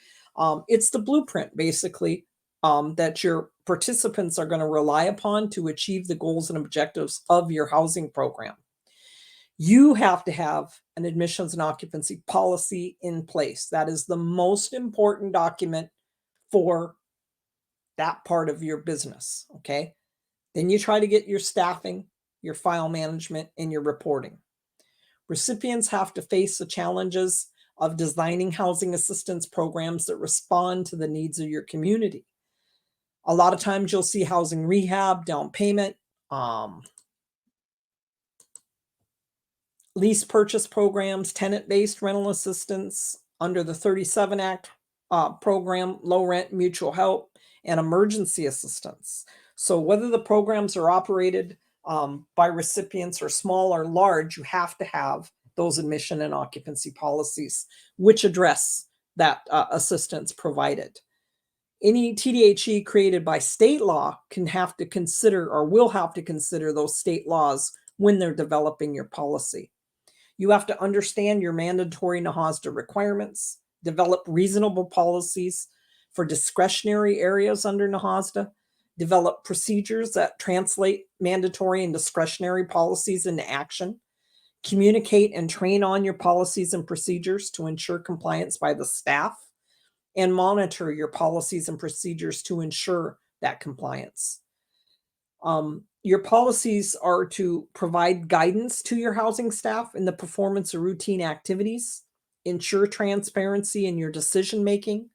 It's the blueprint, basically, that your participants are going to rely upon to achieve the goals and objectives of your housing program. You have to have an admissions and occupancy policy in place. That is the most important document for that part of your business, okay? Then you try to get your staffing, your file management, and your reporting. Recipients have to face the challenges of designing housing assistance programs that respond to the needs of your community. A lot of times you'll see housing rehab, down payment, lease purchase programs, tenant-based rental assistance under the 37 Act program, low rent, mutual help, and emergency assistance. So whether the programs are operated by recipients or small or large, you have to have those admission and occupancy policies which address that assistance provided. Any TDHE created by state law can have to consider or will have to consider those state laws when they're developing your policy. You have to understand your mandatory NAHASDA requirements, develop reasonable policies for discretionary areas under NAHASDA, develop procedures that translate mandatory and discretionary policies into action, communicate and train on your policies and procedures to ensure compliance by the staff, and monitor your policies and procedures to ensure that compliance. Your policies are to provide guidance to your housing staff in the performance of routine activities, ensure transparency in your decision making,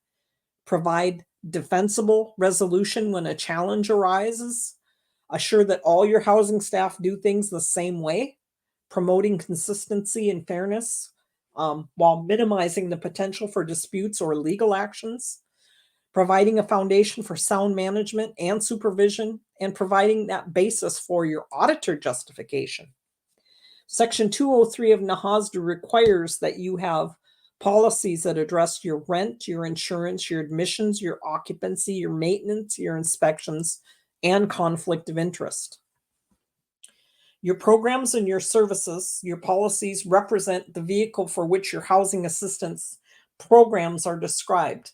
provide defensible resolution when a challenge arises, assure that all your housing staff do things the same way, promoting consistency and fairness while minimizing the potential for disputes or legal actions, providing a foundation for sound management and supervision, and providing that basis for your auditor justification. Section 203 of NAHASDA requires that you have policies that address your rent, your insurance, your admissions, your occupancy, your maintenance, your inspections, and conflict of interest. Your programs and your services, your policies represent the vehicle for which your housing assistance programs are described.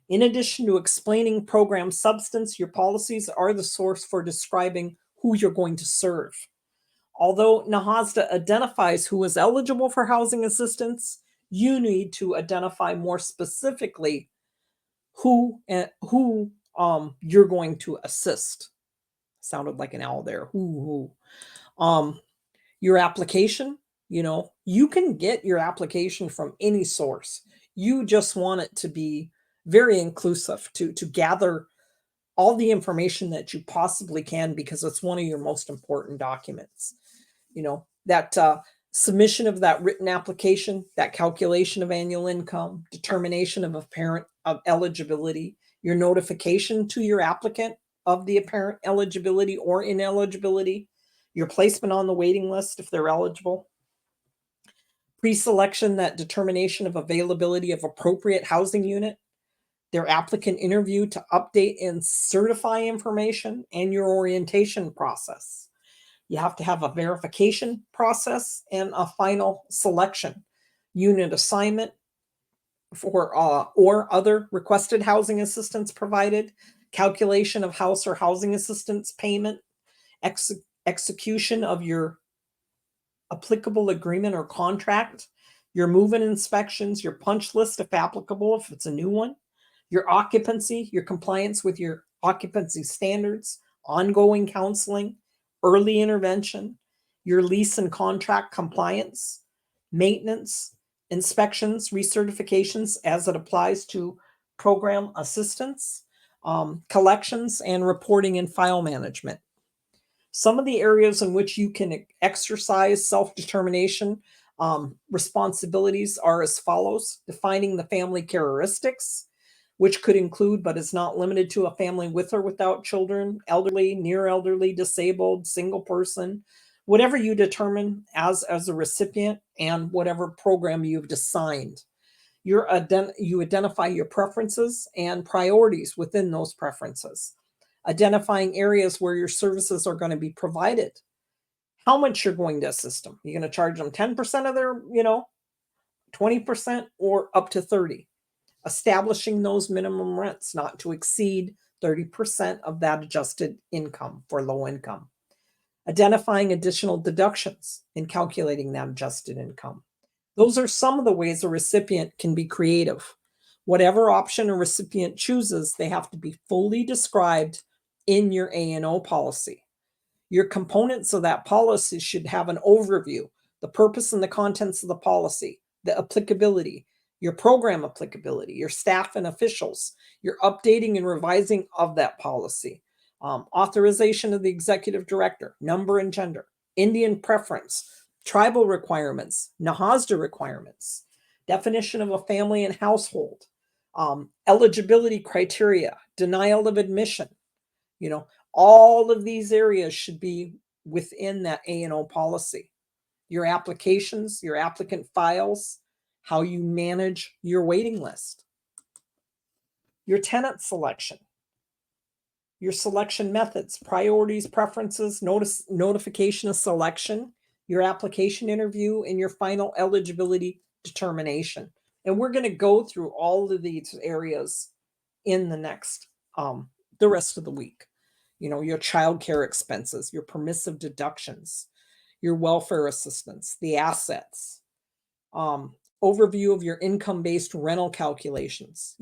In addition to explaining program substance, your policies are the source for describing who you're going to serve. Although NAHASDA identifies who is eligible for housing assistance, you need to identify more specifically who you're going to assist. Sounded like an owl there. Who. Your application, you can get your application from any source. You just want it to be very inclusive, to gather all the information that you possibly can, because it's one of your most important documents. That submission of that written application, that calculation of annual income, determination of apparent of eligibility, your notification to your applicant of the apparent eligibility or ineligibility, your placement on the waiting list if they're eligible, pre-selection, that determination of availability of appropriate housing unit, their applicant interview to update and certify information, and your orientation process. You have to have a verification process and a final selection, unit assignment for or other requested housing assistance provided, calculation of house or housing assistance payment, execution of your applicable agreement or contract, your move-in inspections, your punch list if applicable, if it's a new one, your occupancy, your compliance with your occupancy standards, ongoing counseling, early intervention, your lease and contract compliance, maintenance, inspections, recertifications as it applies to program assistance, collections, and reporting and file management. Some of the areas in which you can exercise self-determination responsibilities are as follows: defining the family characteristics, which could include but is not limited to a family with or without children, elderly, near elderly, disabled, single person, whatever you determine as a recipient, and whatever program you've assigned. You identify your preferences and priorities within those preferences, identifying areas where your services are going to be provided, how much you're going to assist them. You're going to charge them 10% of their, 20% or up to 30%. Establishing those minimum rents not to exceed 30% of that adjusted income for low income. Identifying additional deductions in calculating that adjusted income. Those are some of the ways a recipient can be creative. Whatever option a recipient chooses, they have to be fully described in your A&O policy. Your components of that policy should have an overview, the purpose and the contents of the policy, the applicability, your program applicability, your staff and officials, your updating and revising of that policy, authorization of the executive director, number and gender, Indian preference, tribal requirements, NAHASDA requirements, definition of a family and household, eligibility criteria, denial of admission, All of these areas should be within that A&O policy. Your applications, your applicant files, how you manage your waiting list, your tenant selection, your selection methods, priorities, preferences, notification of selection, your application interview, and your final eligibility determination. And we're going to go through all of these areas in the rest of the week. Your child care expenses, your permissive deductions, your welfare assistance, the assets, overview of your income-based rental calculations,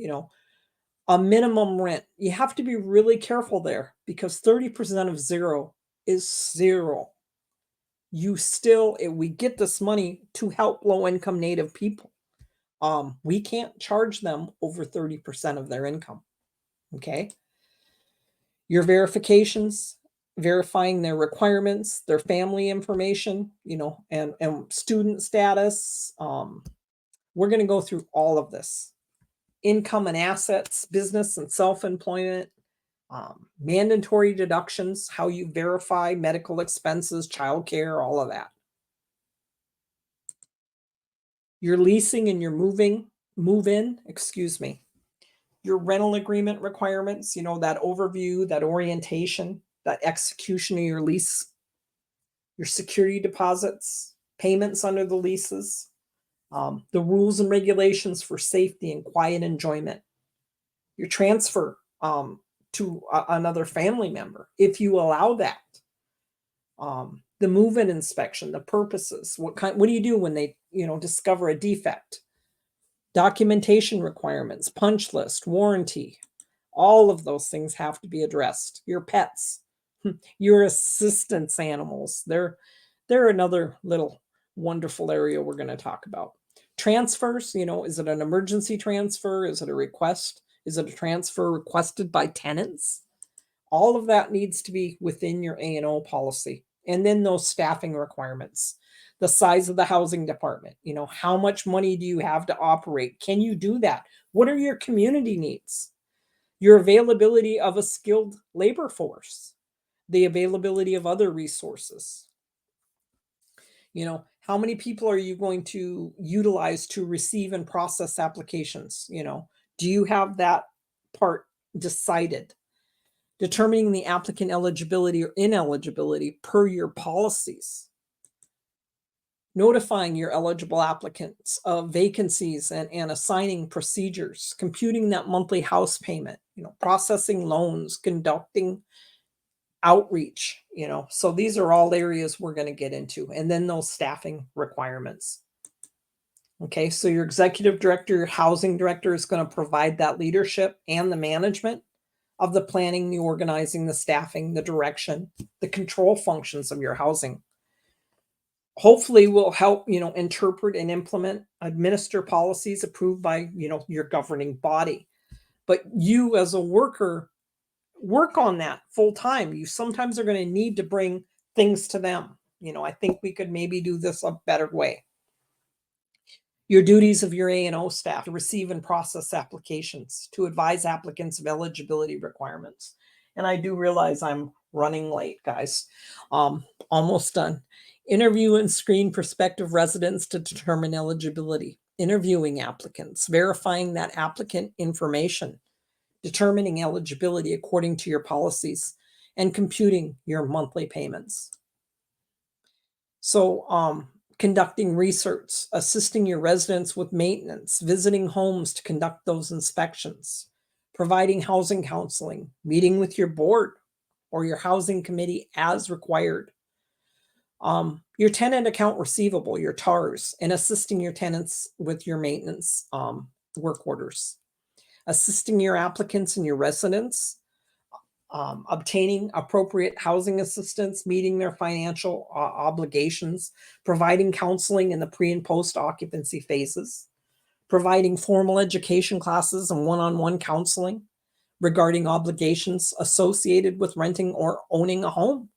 a minimum rent. You have to be really careful there because 30% of zero is zero. We get this money to help low-income Native people. We can't charge them over 30% of their income. Okay. Your verifications, verifying their requirements, their family information, and student status. We're going to go through all of this. Income and assets, business and self-employment, mandatory deductions, how you verify medical expenses, childcare, all of that. Your leasing and your move-in, your rental agreement requirements, that overview, that orientation, that execution of your lease, your security deposits, payments under the leases, the rules and regulations for safety and quiet enjoyment, your transfer to another family member, if you allow that, the move-in inspection, the purposes, what do you do when they, discover a defect, documentation requirements, punch list, warranty, all of those things have to be addressed. Your pets, your assistance animals, they're another little wonderful area we're going to talk about. Transfers, is it an emergency transfer? Is it a request? Is it a transfer requested by tenants? All of that needs to be within your A&O policy. And then those staffing requirements, the size of the housing department, how much money do you have to operate? Can you do that? What are your community needs? Your availability of a skilled labor force, the availability of other resources. How many people are you going to utilize to receive and process applications? Do you have that part decided? Determining the applicant eligibility or ineligibility per your policies. Notifying your eligible applicants of vacancies and assigning procedures, computing that monthly house payment, processing loans, conducting outreach, so these are all areas we're going to get into. And then those staffing requirements. Okay, so your executive director, your housing director is going to provide that leadership and the management of the planning, the organizing, the staffing, the direction, the control functions of your housing. Hopefully will help, interpret and implement, administer policies approved by, your governing body. But you as a worker, work on that full time. You sometimes are going to need to bring things to them. I think we could maybe do this a better way. Your duties of your A&O staff to receive and process applications, to advise applicants of eligibility requirements. And I do realize I'm running late, guys. Almost done. Interview and screen prospective residents to determine eligibility. Interviewing applicants, verifying that applicant information, determining eligibility according to your policies, and computing your monthly payments. So, conducting research, assisting your residents with maintenance, visiting homes to conduct those inspections, providing housing counseling, meeting with your board or your housing committee as required. Your tenant account receivable, your TARs, and assisting your tenants with your maintenance work orders. Assisting your applicants and your residents, obtaining appropriate housing assistance, meeting their financial obligations, providing counseling in the pre and post occupancy phases, providing formal education classes and one-on-one counseling regarding obligations associated with renting or owning a home.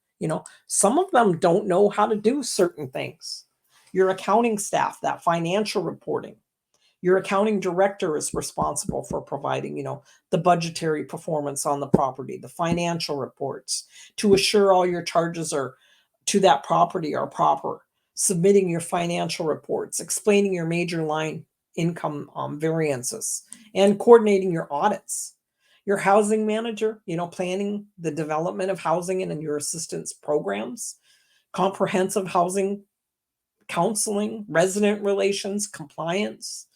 Some of them don't know how to do certain things. Your accounting staff, that financial reporting, Your accounting director is responsible for providing, the budgetary performance on the property, the financial reports, to assure all your charges to that property are proper, submitting your financial reports, explaining your major line income variances, and coordinating your audits. Your housing manager, planning the development of housing and in your assistance programs, comprehensive housing counseling, resident relations, compliance,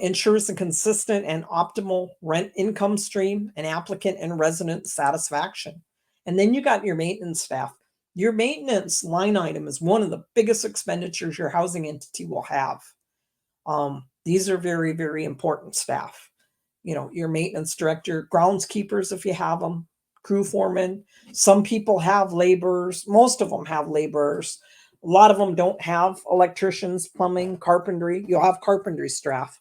ensures a consistent and optimal rent income stream, and applicant and resident satisfaction. And then you got your maintenance staff. Your maintenance line item is one of the biggest expenditures your housing entity will have. These are very, very important staff. Your maintenance director, groundskeepers, if you have them, crew foremen. Some people have laborers. Most of them have laborers. A lot of them don't have electricians, plumbing, carpentry. You'll have carpentry staff,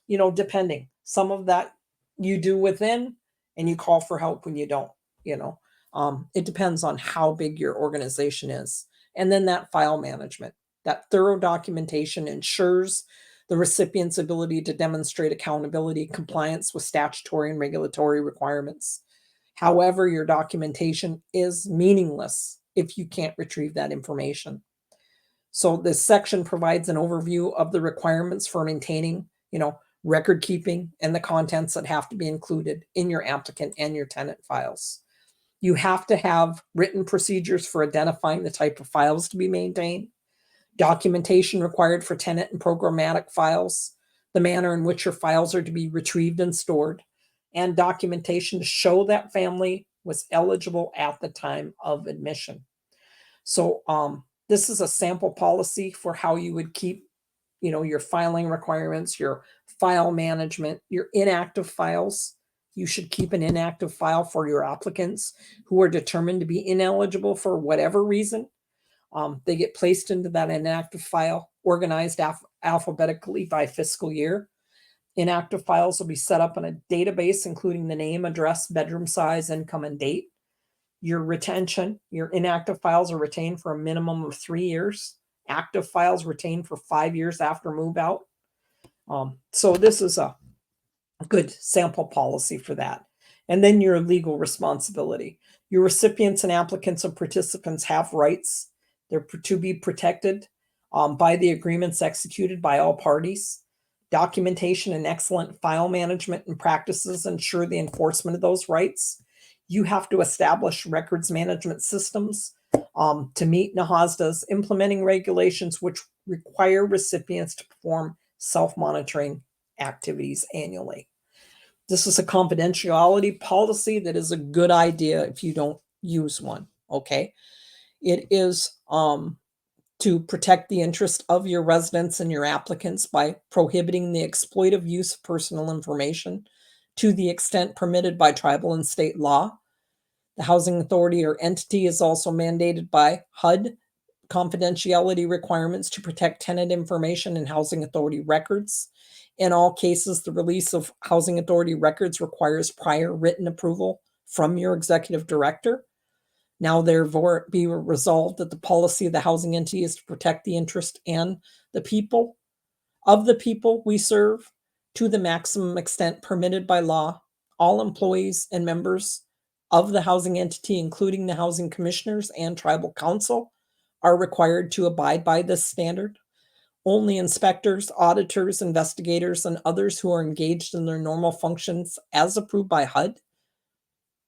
depending. Some of that you do within and you call for help when you don't, it depends on how big your organization is. And then that file management, that thorough documentation ensures the recipient's ability to demonstrate accountability, compliance with statutory and regulatory requirements. However, your documentation is meaningless if you can't retrieve that information. So this section provides an overview of the requirements for maintaining, record keeping and the contents that have to be included in your applicant and your tenant files. You have to have written procedures for identifying the type of files to be maintained, documentation required for tenant and programmatic files, the manner in which your files are to be retrieved and stored, and documentation to show that family was eligible at the time of admission. So this is a sample policy for how you would keep, your filing requirements, your file management, your inactive files. You should keep an inactive file for your applicants who are determined to be ineligible for whatever reason. They get placed into that inactive file, organized alphabetically by fiscal year. Inactive files will be set up in a database, including the name, address, bedroom size, income, and date. Your retention, your inactive files are retained for a minimum of 3 years. Active files retained for 5 years after move out. So this is a good sample policy for that. And then your legal responsibility. Your recipients and applicants and participants have rights. They're to be protected by the agreements executed by all parties. Documentation and excellent file management and practices ensure the enforcement of those rights. You have to establish records management systems to meet NAHASDA's implementing regulations, which require recipients to perform self-monitoring activities annually. This is a confidentiality policy that is a good idea if you don't use one, okay? It is to protect the interest of your residents and your applicants by prohibiting the exploitive use of personal information to the extent permitted by tribal and state law. The housing authority or entity is also mandated by HUD confidentiality requirements to protect tenant information and housing authority records. In all cases, the release of housing authority records requires prior written approval from your executive director. Now therefore be resolved that the policy of the housing entity is to protect the interest and the people we serve to the maximum extent permitted by law. All employees and members of the housing entity, including the housing commissioners and tribal council, are required to abide by this standard. Only inspectors, auditors, investigators, and others who are engaged in their normal functions as approved by HUD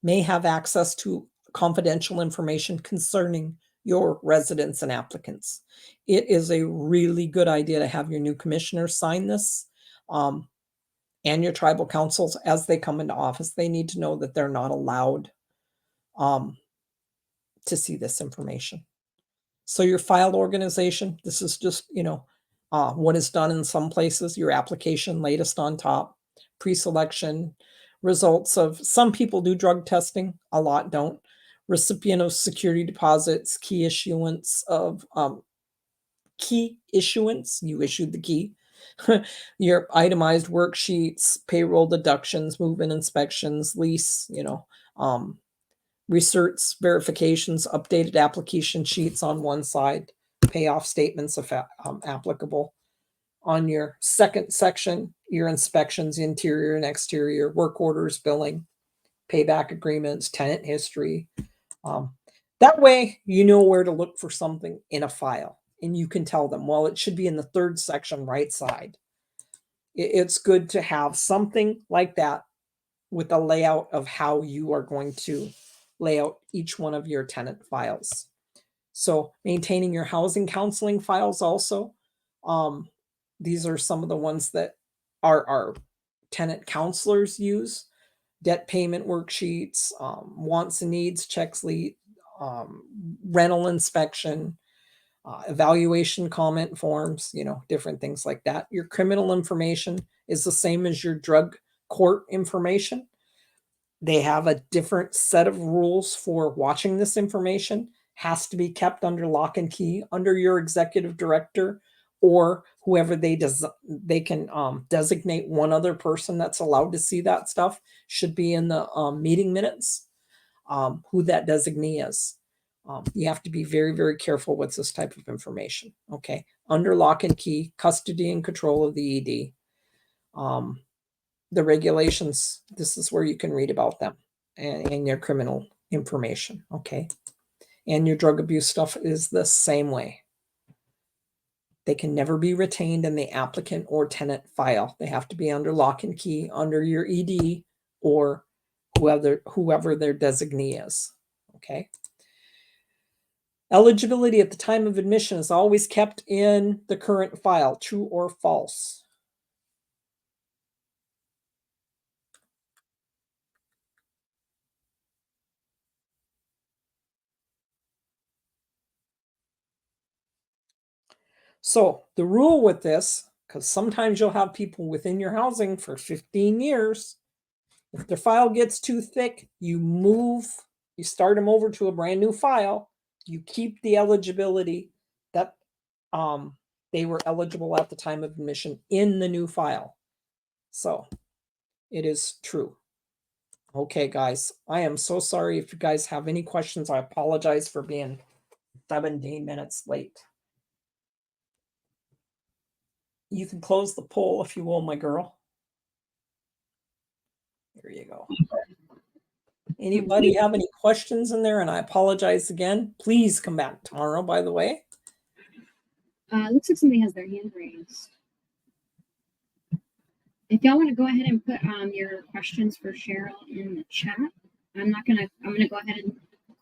may have access to confidential information concerning your residents and applicants. It is a really good idea to have your new commissioners sign this, and your tribal councils as they come into office. They need to know that they're not allowed to see this information. So your file organization, this is just, what is done in some places, your application latest on top, pre-selection, results of, some people do drug testing, a lot don't. Recipient of security deposits, key issuance, you issued the key. Your itemized worksheets, payroll deductions, move-in inspections, lease, research verifications, updated application sheets on one side, payoff statements if applicable, On your second section, your inspections, interior and exterior, work orders, billing, payback agreements, tenant history. That way, you know where to look for something in a file, and you can tell them, well, it should be in the third section, right side. It's good to have something like that with a layout of how you are going to lay out each one of your tenant files. So maintaining your housing counseling files also. These are some of the ones that our tenant counselors use. Debt payment worksheets, wants and needs checks, rental inspection, evaluation comment forms, different things like that. Your criminal information is the same as your drug court information. They have a different set of rules for watching this information. Has to be kept under lock and key under your executive director or whoever they can designate one other person that's allowed to see that stuff. Should be in the meeting minutes, who that designee is. You have to be very, very careful with this type of information. Okay. Under lock and key, custody and control of the ED. The regulations, this is where you can read about them and your criminal information. Okay. And your drug abuse stuff is the same way. They can never be retained in the applicant or tenant file. They have to be under lock and key under your ED or whoever their designee is. Okay. Eligibility at the time of admission is always kept in the current file, true or false. So the rule with this, because sometimes you'll have people within your housing for 15 years, if their file gets too thick, you start them over to a brand new file, you keep the eligibility that they were eligible at the time of admission in the new file. So it is true. Okay, guys, I am so sorry if you guys have any questions. I apologize for being 17 minutes late. You can close the poll if you will, my girl. There you go. Anybody have any questions in there? And I apologize again. Please come back tomorrow, by the way. Looks like somebody has their hand raised. If y'all want to go ahead and put your questions for Cheryl in the chat, I'm gonna go ahead and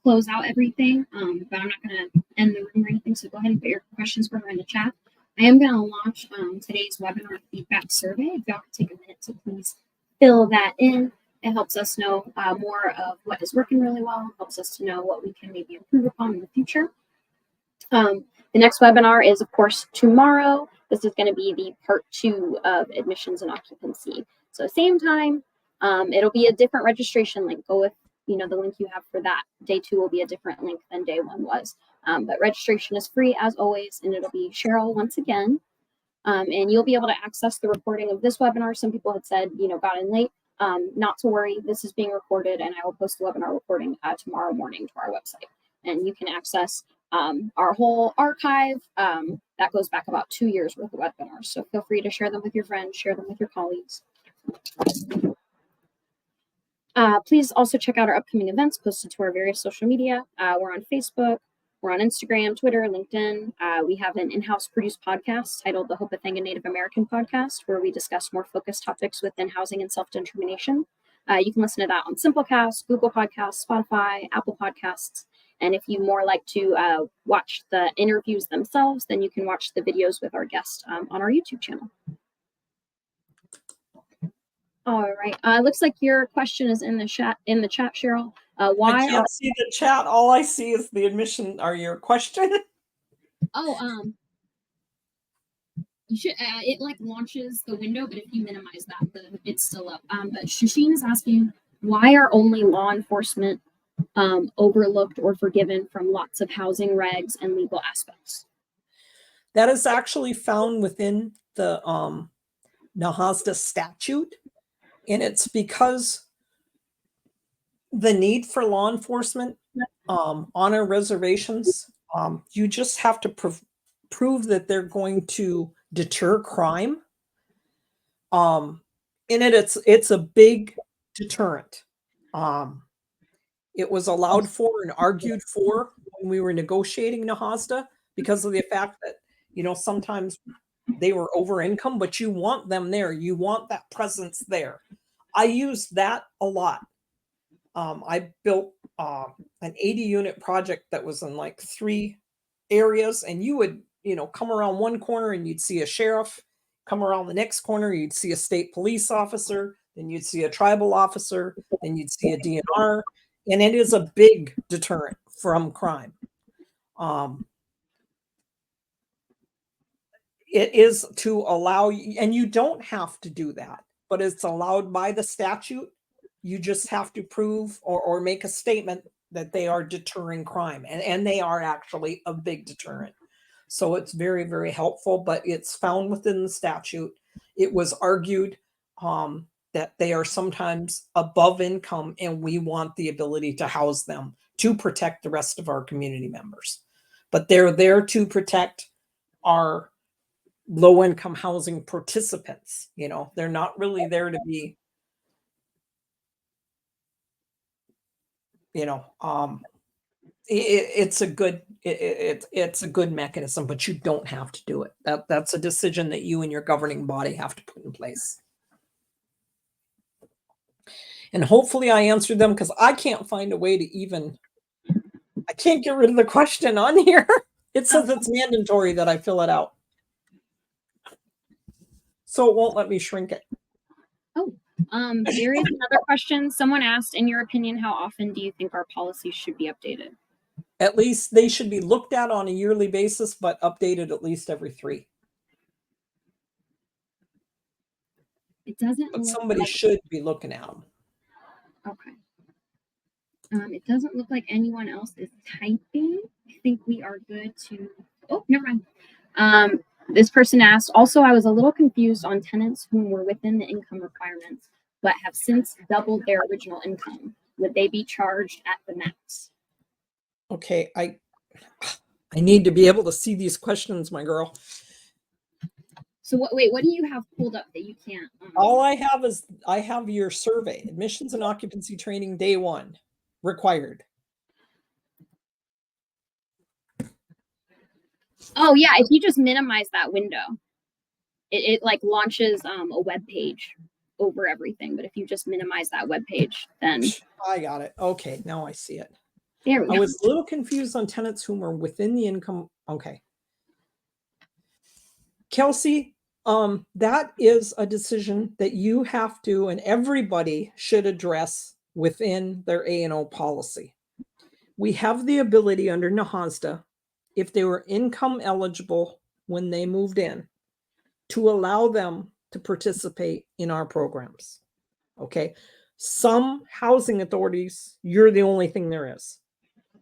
close out everything, but I'm not gonna end the room or anything. So go ahead and put your questions for her in the chat. I am gonna launch today's webinar feedback survey. If y'all could take a minute to please fill that in. It helps us know more of what is working really well, helps us to know what we can maybe improve upon in the future. The next webinar is, of course, tomorrow. This is going to be the part 2 of admissions and occupancy. So same time, it'll be a different registration link. Go with the link you have for that. Day 2 will be a different link than day 1 was. But registration is free as always, and it'll be Cheryl once again. And you'll be able to access the recording of this webinar. Some people had said, got in late. Not to worry, this is being recorded, and I will post the webinar recording tomorrow morning to our website. And you can access our whole archive that goes back about 2 years worth of webinars. So feel free to share them with your friends, share them with your colleagues. Please also check out our upcoming events posted to our various social media. We're on Facebook, we're on Instagram, Twitter, LinkedIn. We have an in-house produced podcast titled the Hopathanga Native American Podcast, where we discuss more focused topics within housing and self-determination. You can listen to that on Simplecast, Google Podcasts, Spotify, Apple Podcasts. And if you more like to watch the interviews themselves, then you can watch the videos with our guests on our YouTube channel. All right. Looks like your question is in the chat, Cheryl. Why I can't see the chat. All I see is the admission or your question. Oh, you should. It launches the window, but if you minimize that, it's still up. But Shasheen is asking, why are only law enforcement overlooked or forgiven from lots of housing regs and legal aspects? That is actually found within the NAHASDA statute, and it's because the need for law enforcement on our reservations, you just have to prove that they're going to deter crime. In it's a big deterrent. It was allowed for and argued for when we were negotiating NAHASDA because of the fact that, sometimes they were over income, but you want them there. You want that presence there. I used that a lot. I built an 80 unit project that was in like 3 areas, and you would, come around one corner and you'd see a sheriff, come around the next corner, you'd see a state police officer, then you'd see a tribal officer, then you'd see a DNR, and it is a big deterrent from crime. It is to allow you, and you don't have to do that, but it's allowed by the statute. You just have to prove or make a statement that they are deterring crime, and they are actually a big deterrent. So it's very, very helpful, but it's found within the statute. It was argued that they are sometimes above income, and we want the ability to house them to protect the rest of our community members. But they're there to protect our low-income housing participants. They're not really there to be, it's a good mechanism, but you don't have to do it. That's a decision that you and your governing body have to put in place. And hopefully I answered them, because I can't find a way to I can't get rid of the question on here. It says it's mandatory that I fill it out. So it won't let me shrink it. Oh, there is another question. Someone asked, in your opinion, how often do you think our policies should be updated? At least they should be looked at on a yearly basis, but updated at least every 3. It doesn't. But somebody should be looking at them. Okay. It doesn't look like anyone else is typing. I think we are good to. Oh, never mind. This person asked, also, I was a little confused on tenants who were within the income requirements, but have since doubled their original income. Would they be charged at the max? Okay, I need to be able to see these questions, my girl. So what do you have pulled up that you can't? All I have is your survey, admissions and occupancy training day 1, required. Oh yeah, if you just minimize that window, it like launches a web page over everything. But if you just minimize that web page, then I got it. Okay, now I see it. There we go. I was a little confused on tenants whom are within the income. Okay. Kelsey, that is a decision that you have to, and everybody should address within their A&O policy. We have the ability under NAHASDA, if they were income eligible when they moved in, to allow them to participate in our programs. Okay. Some housing authorities, you're the only thing there is.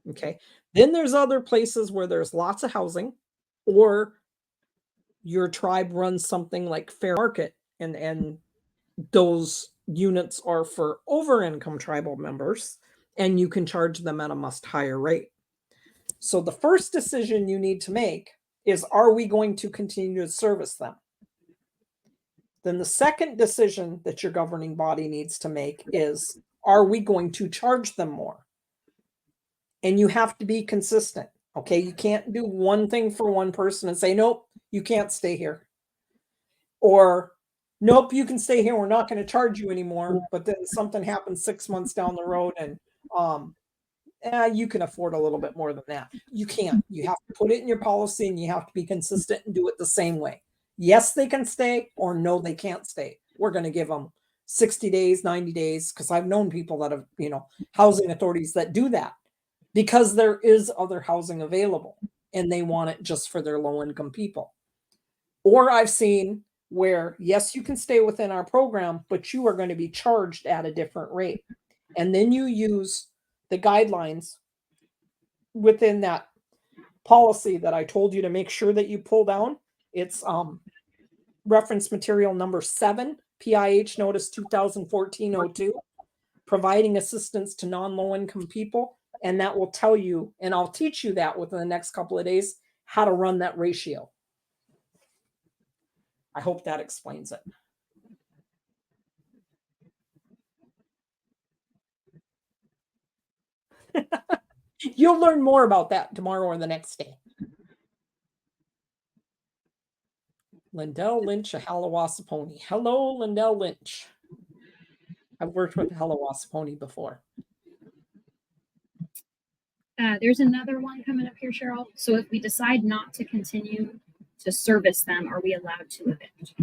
Okay. Then there's other places where there's lots of housing, or your tribe runs something like fair market, and those units are for over income tribal members, and you can charge them at a much higher rate. So the first decision you need to make is, are we going to continue to service them? Then the second decision that your governing body needs to make is, are we going to charge them more? And you have to be consistent. Okay. You can't do one thing for one person and say, nope, you can't stay here. Or, nope, you can stay here. We're not going to charge you anymore. But then something happens 6 months down the road, and you can afford a little bit more than that. You can't. You have to put it in your policy, and you have to be consistent and do it the same way. Yes, they can stay, or no, they can't stay. We're going to give them 60 days, 90 days, because I've known people that have, housing authorities that do that because there is other housing available and they want it just for their low income people. Or I've seen where, yes, you can stay within our program, but you are going to be charged at a different rate. And then you use the guidelines within that policy that I told you to make sure that you pull down. It's reference material number 7, PIH notice 2014-02, providing assistance to non-low income people. And that will tell you, and I'll teach you that within the next couple of days, how to run that ratio. I hope that explains it. You'll learn more about that tomorrow or the next day. Lindell Lynch, a Halawassaponi. Hello, Lindell Lynch. I've worked with Halawassaponi before. There's another one coming up here, Cheryl. So if we decide not to continue to service them, are we allowed to evict?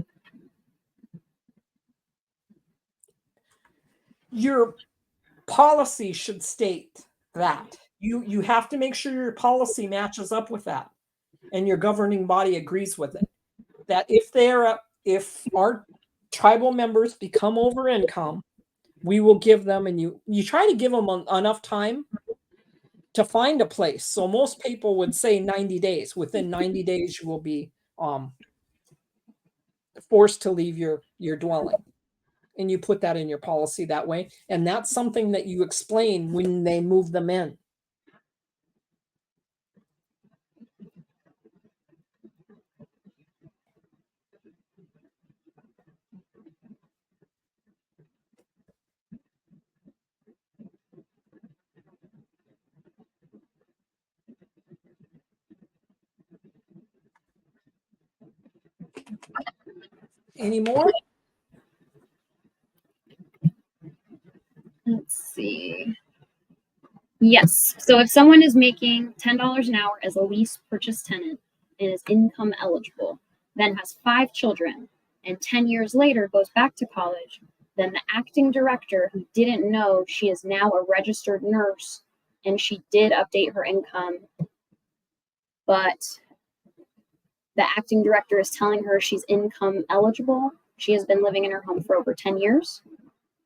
Your policy should state that. You have to make sure your policy matches up with that, and your governing body agrees with it. That if our tribal members become over income, we will give them, and you try to give them enough time to find a place. So most people would say 90 days. Within 90 days, you will be forced to leave your dwelling. And you put that in your policy that way. And that's something that you explain when they move them in. Any more? Let's see. Yes. So if someone is making $10 an hour as a lease purchase tenant and is income eligible, then has 5 children, and 10 years later goes back to college, then the acting director, who didn't know she is now a registered nurse and she did update her income, but the acting director is telling her she's income eligible. She has been living in her home for over 10 years.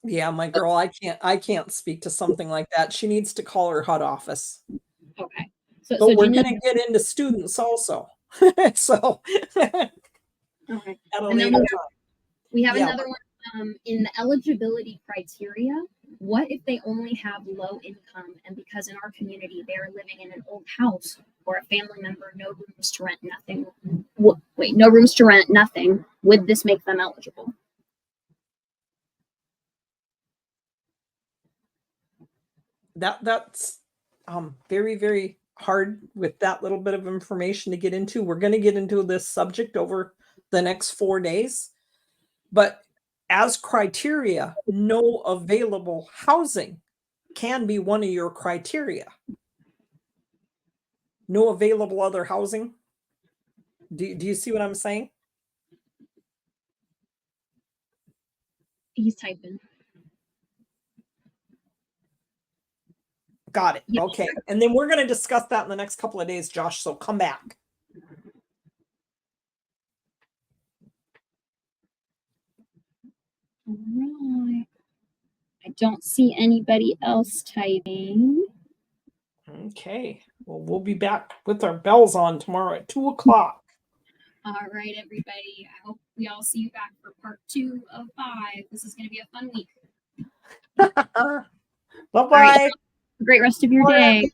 Yeah, my girl, I can't speak to something like that. She needs to call her HUD office. Okay. But we're going to get into students also. So okay. At a And then later time. we have another one in the eligibility criteria. What if they only have low income, and because in our community they are living in an old house, or a family member, no rooms to rent, nothing? No rooms to rent, nothing. Would this make them eligible? That's very, very hard with that little bit of information to get into. We're going to get into this subject over the next 4 days. But as criteria, no available housing can be one of your criteria. No available other housing. Do you see what I'm saying? He's typing. Got it. Yep. Okay. And then we're going to discuss that in the next couple of days, Josh. So come back. All right. I don't see anybody else typing. Okay. Well, we'll be back with our bells on tomorrow at 2 o'clock. All right, everybody. I hope we all see you back for part 2 of 5. This is going to be a fun week. Bye-bye. Right, great rest of your day.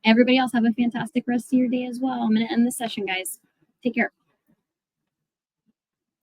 Everybody else have a fantastic rest of your day as well. I'm going to end the session, guys. Take care.